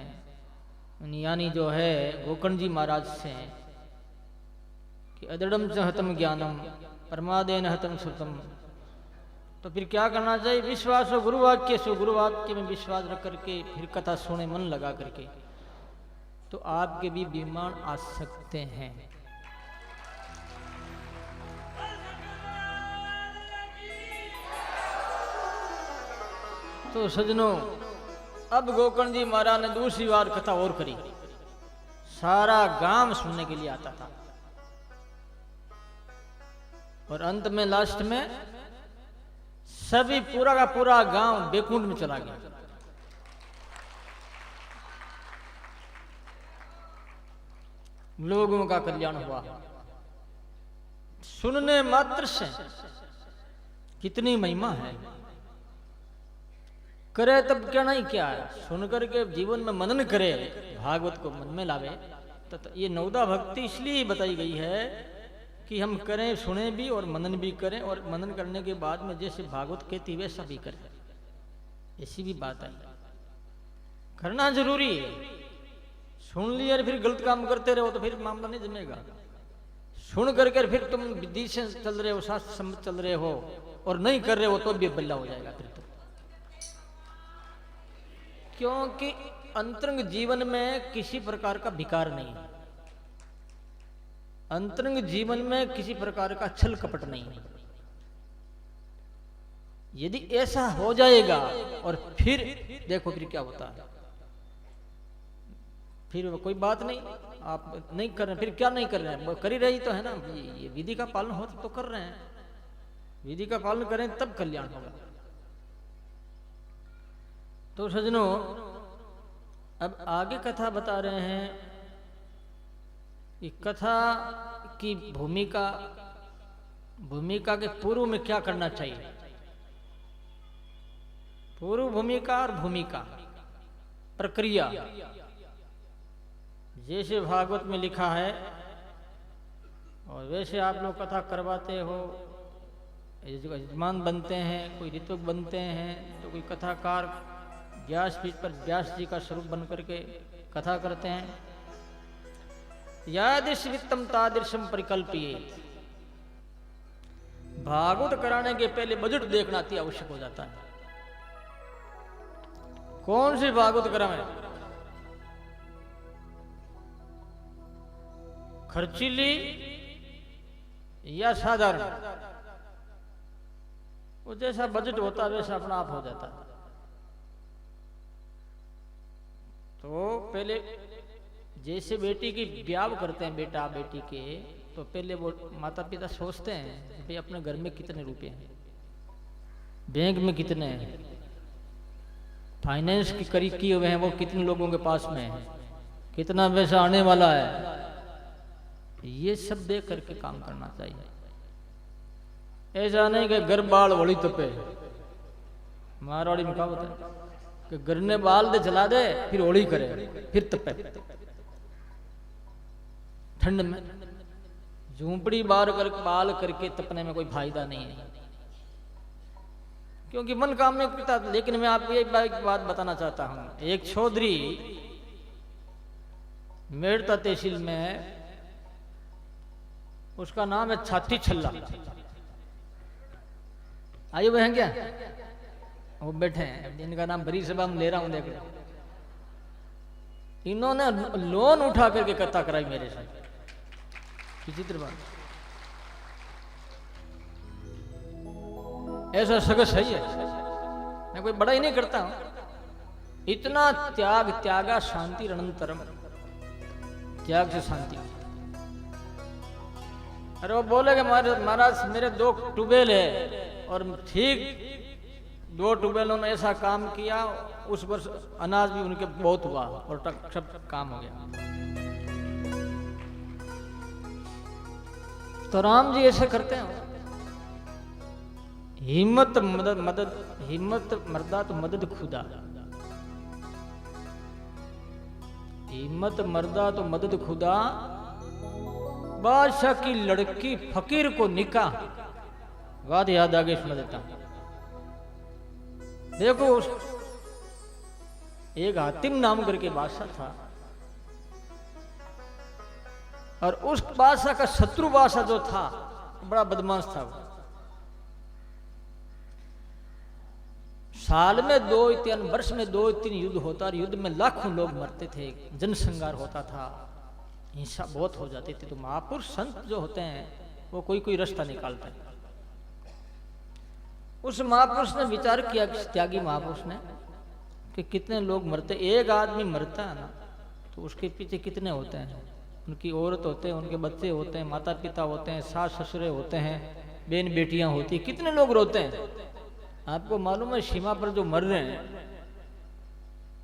यानी जो है गोकर्ण जी महाराज से, कि अदृढ़ं च हतं ज्ञानम प्रमादेन हतं श्रुतम। तो फिर क्या करना चाहिए? विश्वास हो गुरु वाक्य से, गुरु वाक्य में विश्वास रख करके फिर कथा सुने मन लगा करके, तो आपके भी विमान आ सकते हैं। तो सजनों अब गोकर्ण जी महाराज ने दूसरी बार कथा और करी। सारा गांव सुनने के लिए आता था और अंत में लास्ट में सभी पूरा का पूरा गांव बेकुंड में चला गया। लोगों का कल्याण हुआ सुनने मात्र से। कितनी महिमा है। करे तब क्या नहीं क्या है, सुन करके जीवन में मनन करे, भागवत को मन में लावे। तो ये नवदा भक्ति इसलिए बताई गई है कि हम करें, सुने भी और मनन भी करें, और मनन करने के बाद में जैसे भागवत कहती वैसा भी करें। ऐसी भी बात है, करना जरूरी है। सुन लिया फिर गलत काम करते रहो तो फिर मामला नहीं जमेगा। सुन करके फिर तुम विधि से चल रहे हो, शास्त्र सम्मत चल रहे हो और नहीं कर रहे हो तो भी बल्ला हो जाएगा फिर तो। क्योंकि अंतरंग जीवन में किसी प्रकार का विकार नहीं है, अंतरंग जीवन में किसी प्रकार का छल कपट नहीं है। यदि ऐसा हो जाएगा और फिर देखो फिर क्या होता है। फिर कोई बात नहीं, आप नहीं कर रहे, फिर क्या नहीं कर रहे हैं, कर ही रही तो है ना। ये विधि का पालन हो तो कर रहे हैं, विधि का पालन करें तब कल्याण होगा। तो सज्जनों, अब आगे कथा बता रहे हैं कि कथा की भूमिका के पूर्व में क्या करना चाहिए। पूर्व भूमिका और भूमिका प्रक्रिया जैसे भागवत में लिखा है और वैसे आप लोग कथा करवाते हो। यजमान बनते हैं, कोई ऋतुक बनते हैं, तो कोई कथाकार व्यासपीठ पर व्यास जी का स्वरूप बन करके कथा करते हैं। यादृश वित्तम तादृशम परिकल्पिये। भागवत कराने के पहले बजट देखना अति आवश्यक हो जाता है। कौन सी भागवत करावे, खर्चीली या साधारण। वो जैसा बजट होता है वैसा अपना आप हो जाता है। तो पहले जैसे बेटी की ब्याह करते हैं बेटा बेटी के, तो पहले वो माता पिता सोचते हैं भाई अपने घर में कितने रुपए हैं, बैंक में कितने हैं, फाइनेंस की करीब किए हुए हैं वो कितने लोगों के पास में है, कितना पैसा आने वाला है। ये सब देख करके काम करना चाहिए। ऐसा नहीं कि घर बाल वड़ी तपे। मारवाड़ी में कहावत है कि घर ने बाल दे जला दे फिर होली करे फिर तपे। ठंड में झूंपड़ी बाल करके तपने में कोई फायदा नहीं है, क्योंकि मन काम में पिता। लेकिन मैं आपको एक बात बताना चाहता हूं। एक चौधरी मेड़ता तहसील में, उसका नाम है छाती छल्ला। आइए बहन क्या वो बैठे हैं, इनका नाम बड़ी सभा में ले रहा हूं। देख लो, इन्होंने लोन उठा करके कथा कराई मेरे से। विचित्र बात, ऐसा सगस है ये। मैं कोई बड़ा ही नहीं करता हूं। इतना त्याग त्यागा शांति अनंतरम, त्याग से शांति। अरे वो बोले कि महाराज मेरे 2 ट्यूबवेल है और ठीक 2 ट्यूबवेलों ने ऐसा काम किया, उस वर्ष अनाज भी उनके बहुत हुआ और सब काम हो गया। तो राम जी ऐसे करते हैं। हिम्मत मर्दा तो मदद खुदा। हिम्मत मर्दा तो मदद खुदा। बादशाह की लड़की फकीर को निकाह। बात याद आगे सुना देता हूं। देखो, एक हातिम नाम करके बादशाह था और उस बादशाह का शत्रु बादशाह जो था बड़ा बदमाश था। वो साल में 2-3 वर्ष में 2-3 युद्ध होता और युद्ध में लाखों लोग मरते थे, जनसंहार होता था, हिंसा बहुत हो जाती थी। तो महापुरुष संत जो होते हैं वो कोई रास्ता निकालते हैं। उस महापुरुष ने विचार किया, त्यागी महापुरुष ने, कि कितने लोग मरते, एक आदमी मरता है ना तो उसके पीछे कितने होते हैं, उनकी औरत होते हैं, उनके बच्चे होते हैं, माता पिता होते हैं, सास ससुरे होते हैं, बहन बेटियां होती, कितने लोग रोते हैं। आपको मालूम है सीमा पर जो मर रहे हैं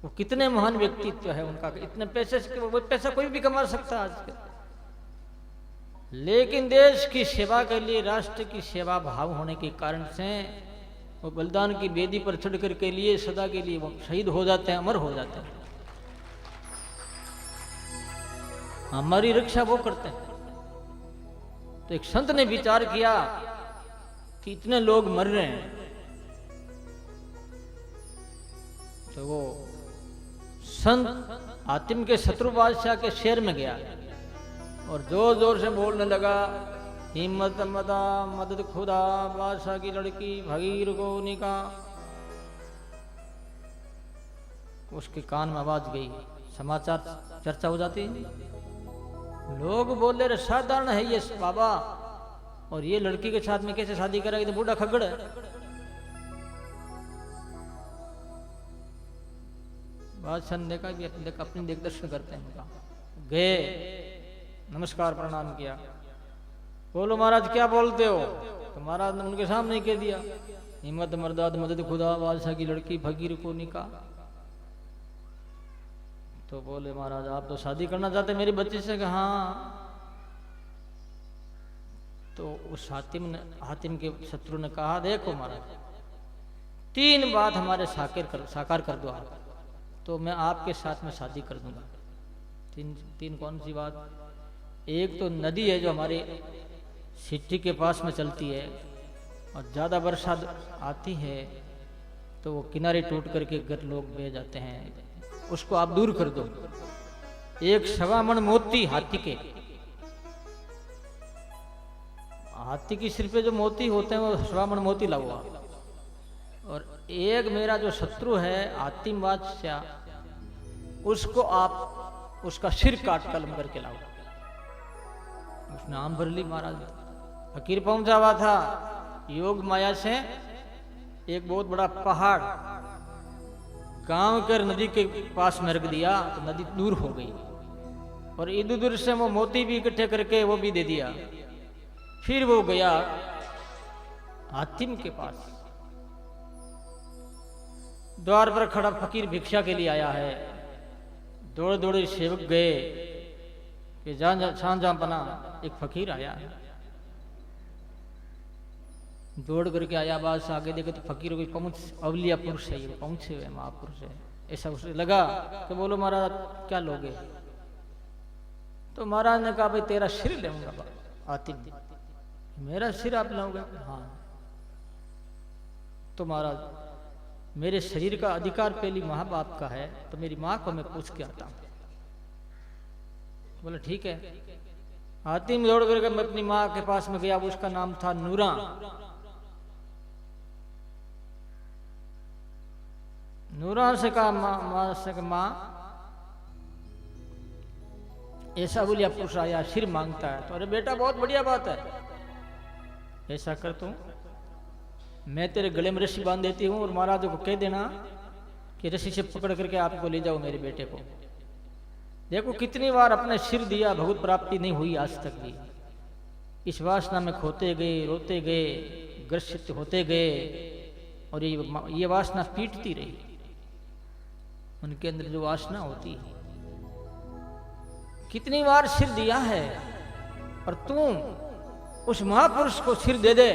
वो कितने महान व्यक्तित्व है उनका, इतने पैसे से वो पैसा कोई भी कमा सकता है आज के, लेकिन देश की सेवा के लिए, राष्ट्र की सेवा भाव होने के कारण से वो बलिदान की वेदी पर चढ़कर के लिए सदा के लिए वो शहीद हो जाते हैं, अमर हो जाते हैं। हमारी रक्षा वो करते हैं। तो एक संत ने विचार किया कि इतने लोग मर रहे हैं, तो वो संत हातिम के शत्रु बादशाह के शहर में गया और जोर जोर से बोलने लगा, हिम्मत मदा मदद खुदा, बादशाह की लड़की भगीर को निका। उसके कान में आवाज गई, समाचार चर्चा हो जाती है, लोग बोले रहे साधारण है ये बाबा, और ये लड़की के साथ में कैसे शादी करेगी, तो बूढ़ा खगड़ है। बादशाह ने देखा कि अपनी देख दर्शन करते हैं, उनका गए, नमस्कार प्रणाम किया, बोलो महाराज क्या बोलते हो, तो महाराज ने उनके सामने कह दिया, हिम्मत मर्दाद मदद खुदा, बादशाह की लड़की फकीर को निकाह। तो बोले महाराज आप तो शादी करना चाहते मेरी बच्ची से, कहा हाँ। तो उस हातिम के शत्रु ने कहा, देखो महाराज 3 बात हमारे साकार कर दो आप, तो मैं आपके साथ में शादी कर दूंगा। तीन कौन सी बात? एक तो नदी है जो हमारे सिटी के पास में चलती है और ज़्यादा बरसात आती है तो वो किनारे टूट करके घर लोग बह जाते हैं, उसको आप दूर कर दो। एक 1.25 मन मोती हाथी की सिर पे जो मोती होते हैं वो 1.25 मन मोती लाओ आप। और एक मेरा जो शत्रु है हातिम बादशाह, उसको आप उसका सिर काट कलम करके लाओ। उसने आम भर ली। महाराज फकीर पहुंचा हुआ था, योग माया से एक बहुत बड़ा पहाड़ गांव कर नदी के पास में रख दिया, तो नदी दूर हो गई और इधर उधर से वो मोती भी इकट्ठे करके वो भी दे दिया। फिर वो गया हातिम के पास, द्वार पर खड़ा फकीर भिक्षा के लिए आया है। दौड़े दौड़े सेवक गए कि जहां बना एक फकीर आया है। दौड़ करके आया, बादशाह आगे देखे तो फकीर कोई पहुंच अवलिया पुरुष है, ये पहुंचे हुए महापुरुष है। ऐसा उसे लगा कि बोलो महाराज क्या लोगे? तो महाराज ने कहा भाई तेरा सिर लेऊंगा। हातिम, मेरा सिर आप लोगे? हाँ। तो महाराज मेरे शरीर का अधिकार पहली माँ बाप का है, तो मेरी माँ को मैं पूछ के आता हूं। बोले ठीक है। हातिम दौड़ करके मैं अपनी माँ के पास में गया, उसका नाम था नूरा। नूरा से कहा माँ ऐसा बोलिया पुरुष आया, सिर मांगता है। तो अरे बेटा बहुत बढ़िया बात है, ऐसा कर तू, मैं तेरे गले में रस्सी बांध देती हूँ और महाराज को कह देना कि रस्सी से पकड़ करके आपको ले जाओ मेरे बेटे को। देखो कितनी बार अपने सिर दिया, भगवत प्राप्ति नहीं हुई आज तक भी। इस वासना में खोते गए, रोते गए, ग्रसित होते गए और ये वासना पीटती रही। उनके अंदर जो वासना होती है, कितनी बार सिर दिया है, और तू उस महापुरुष को सिर दे दे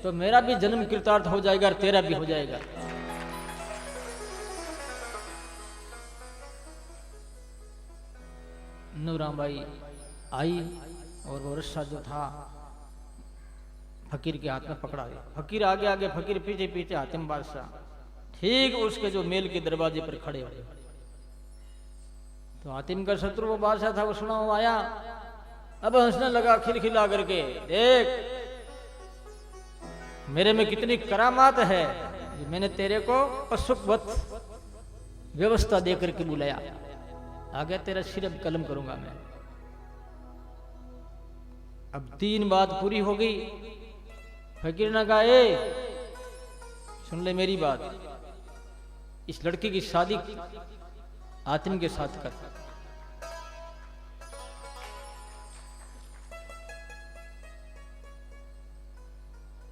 तो मेरा भी जन्म कृतार्थ हो जाएगा और तेरा भी हो जाएगा। नूराबाई आई और वो रस्सा जो था फकीर के हाथ में पकड़ा गया। फकीर आगे आगे, फकीर पीछे पीछे, हातिम बादशाह ठीक उसके जो मेल के दरवाजे पर खड़े हुए। तो हातिम का शत्रु वो बादशाह था, वो सुना हुआ आया, अब हंसने लगा खिलखिला करके, देख मेरे में कितनी करामात है, मैंने तेरे को पशुवत व्यवस्था दे करके बुलाया, आगे तेरा सिर अब कलम करूंगा मैं। अब 3 बात पूरी हो गई। फकीर ने कहा ए सुन ले मेरी बात, इस लड़की की शादी आतिम के साथ कर।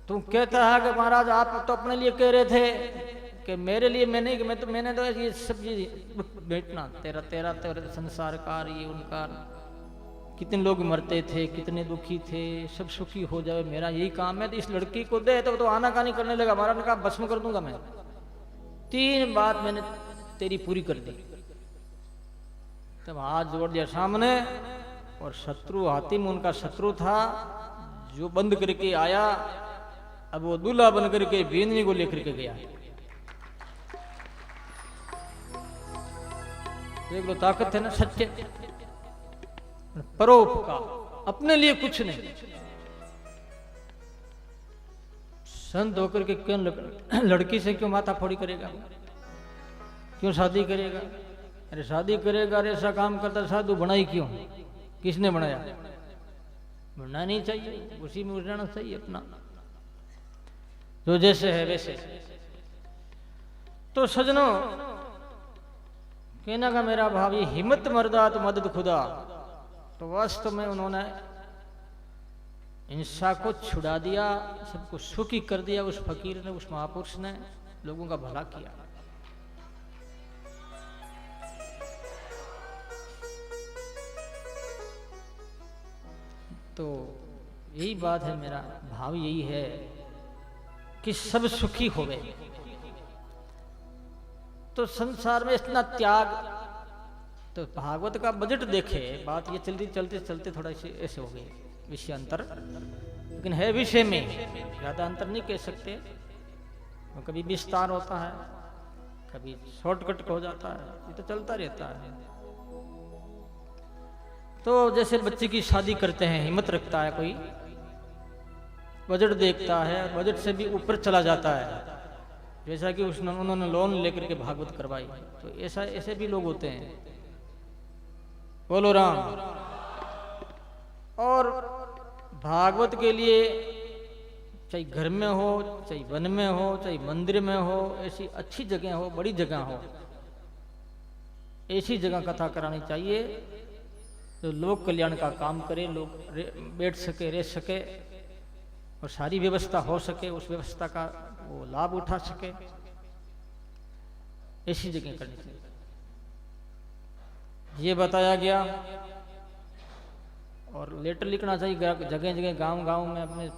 तुम कहता है कि महाराज आप तो अपने लिए कह रहे थे कि मेरे लिए मैं नहीं, मैंने तो ये सब चीज बेटना तेरा तेरा तेरा संसार का ये उनका, कितने लोग मरते थे, कितने दुखी थे, सब सुखी हो जाए, मेरा यही काम है। तो इस लड़की को दे तो आनाकानी करने लगा। महाराज ने कहा भस्म कर दूंगा मैं। 3 बात मैंने तेरी पूरी कर दी। तब हाथ जोड़ दिया सामने, और शत्रु हातिम उनका शत्रु था जो बंद करके आया, अब वो दूल्हा बन करके बेननी को लेकर के गया। देख लो ताकत है ना सच्चे, परोपकार, अपने लिए कुछ नहीं। संत होकर के क्यों लड़की से क्यों माथा फोड़ी करेगा, क्यों शादी करेगा? अरे शादी करेगा, अरे ऐसा काम करता साधु बनाई क्यों? किसने बनाया? बनना नहीं चाहिए, उसी में रहना चाहिए अपना, जो जैसे है वैसे। तो सजनों, कहना का मेरा भाव ये, हिम्मत मर्दा तो मदद खुदा। तो वास्तव में उन्होंने हिंसा को छुड़ा दिया, सबको सुखी कर दिया। उस फकीर ने, उस महापुरुष ने लोगों का भला किया। तो यही बात है, मेरा भाव यही है कि सब सुखी हो गए। तो संसार में इतना त्याग, तो भागवत का बजट देखे, बात ये चलती चलते चलते थोड़ा ऐसे हो गई विषय अंतर, लेकिन है विषय में, ज्यादा अंतर नहीं कह सकते। तो कभी विस्तार होता है, कभी शॉर्टकट हो जाता है, ये तो चलता रहता है। तो जैसे बच्चे की शादी करते हैं, हिम्मत रखता है कोई, बजट देखता है, बजट से भी ऊपर चला जाता है। जैसा कि उन्होंने लोन लेकर के भागवत करवाई, तो ऐसे भी लोग होते हैं। बोलो राम। और भागवत के लिए चाहे घर में हो, चाहे वन में हो, चाहे मंदिर में हो, ऐसी अच्छी जगह हो, बड़ी जगह हो, ऐसी जगह कथा करानी चाहिए तो लोक कल्याण का काम करे, लोग बैठ सके, रह सके, और सारी व्यवस्था हो सके, उस व्यवस्था का वो लाभ उठा सके, ऐसी जगह करनी चाहिए। ये बताया गया। और लेटर लिखना चाहिए जगह जगह, गांव गांव में, अपने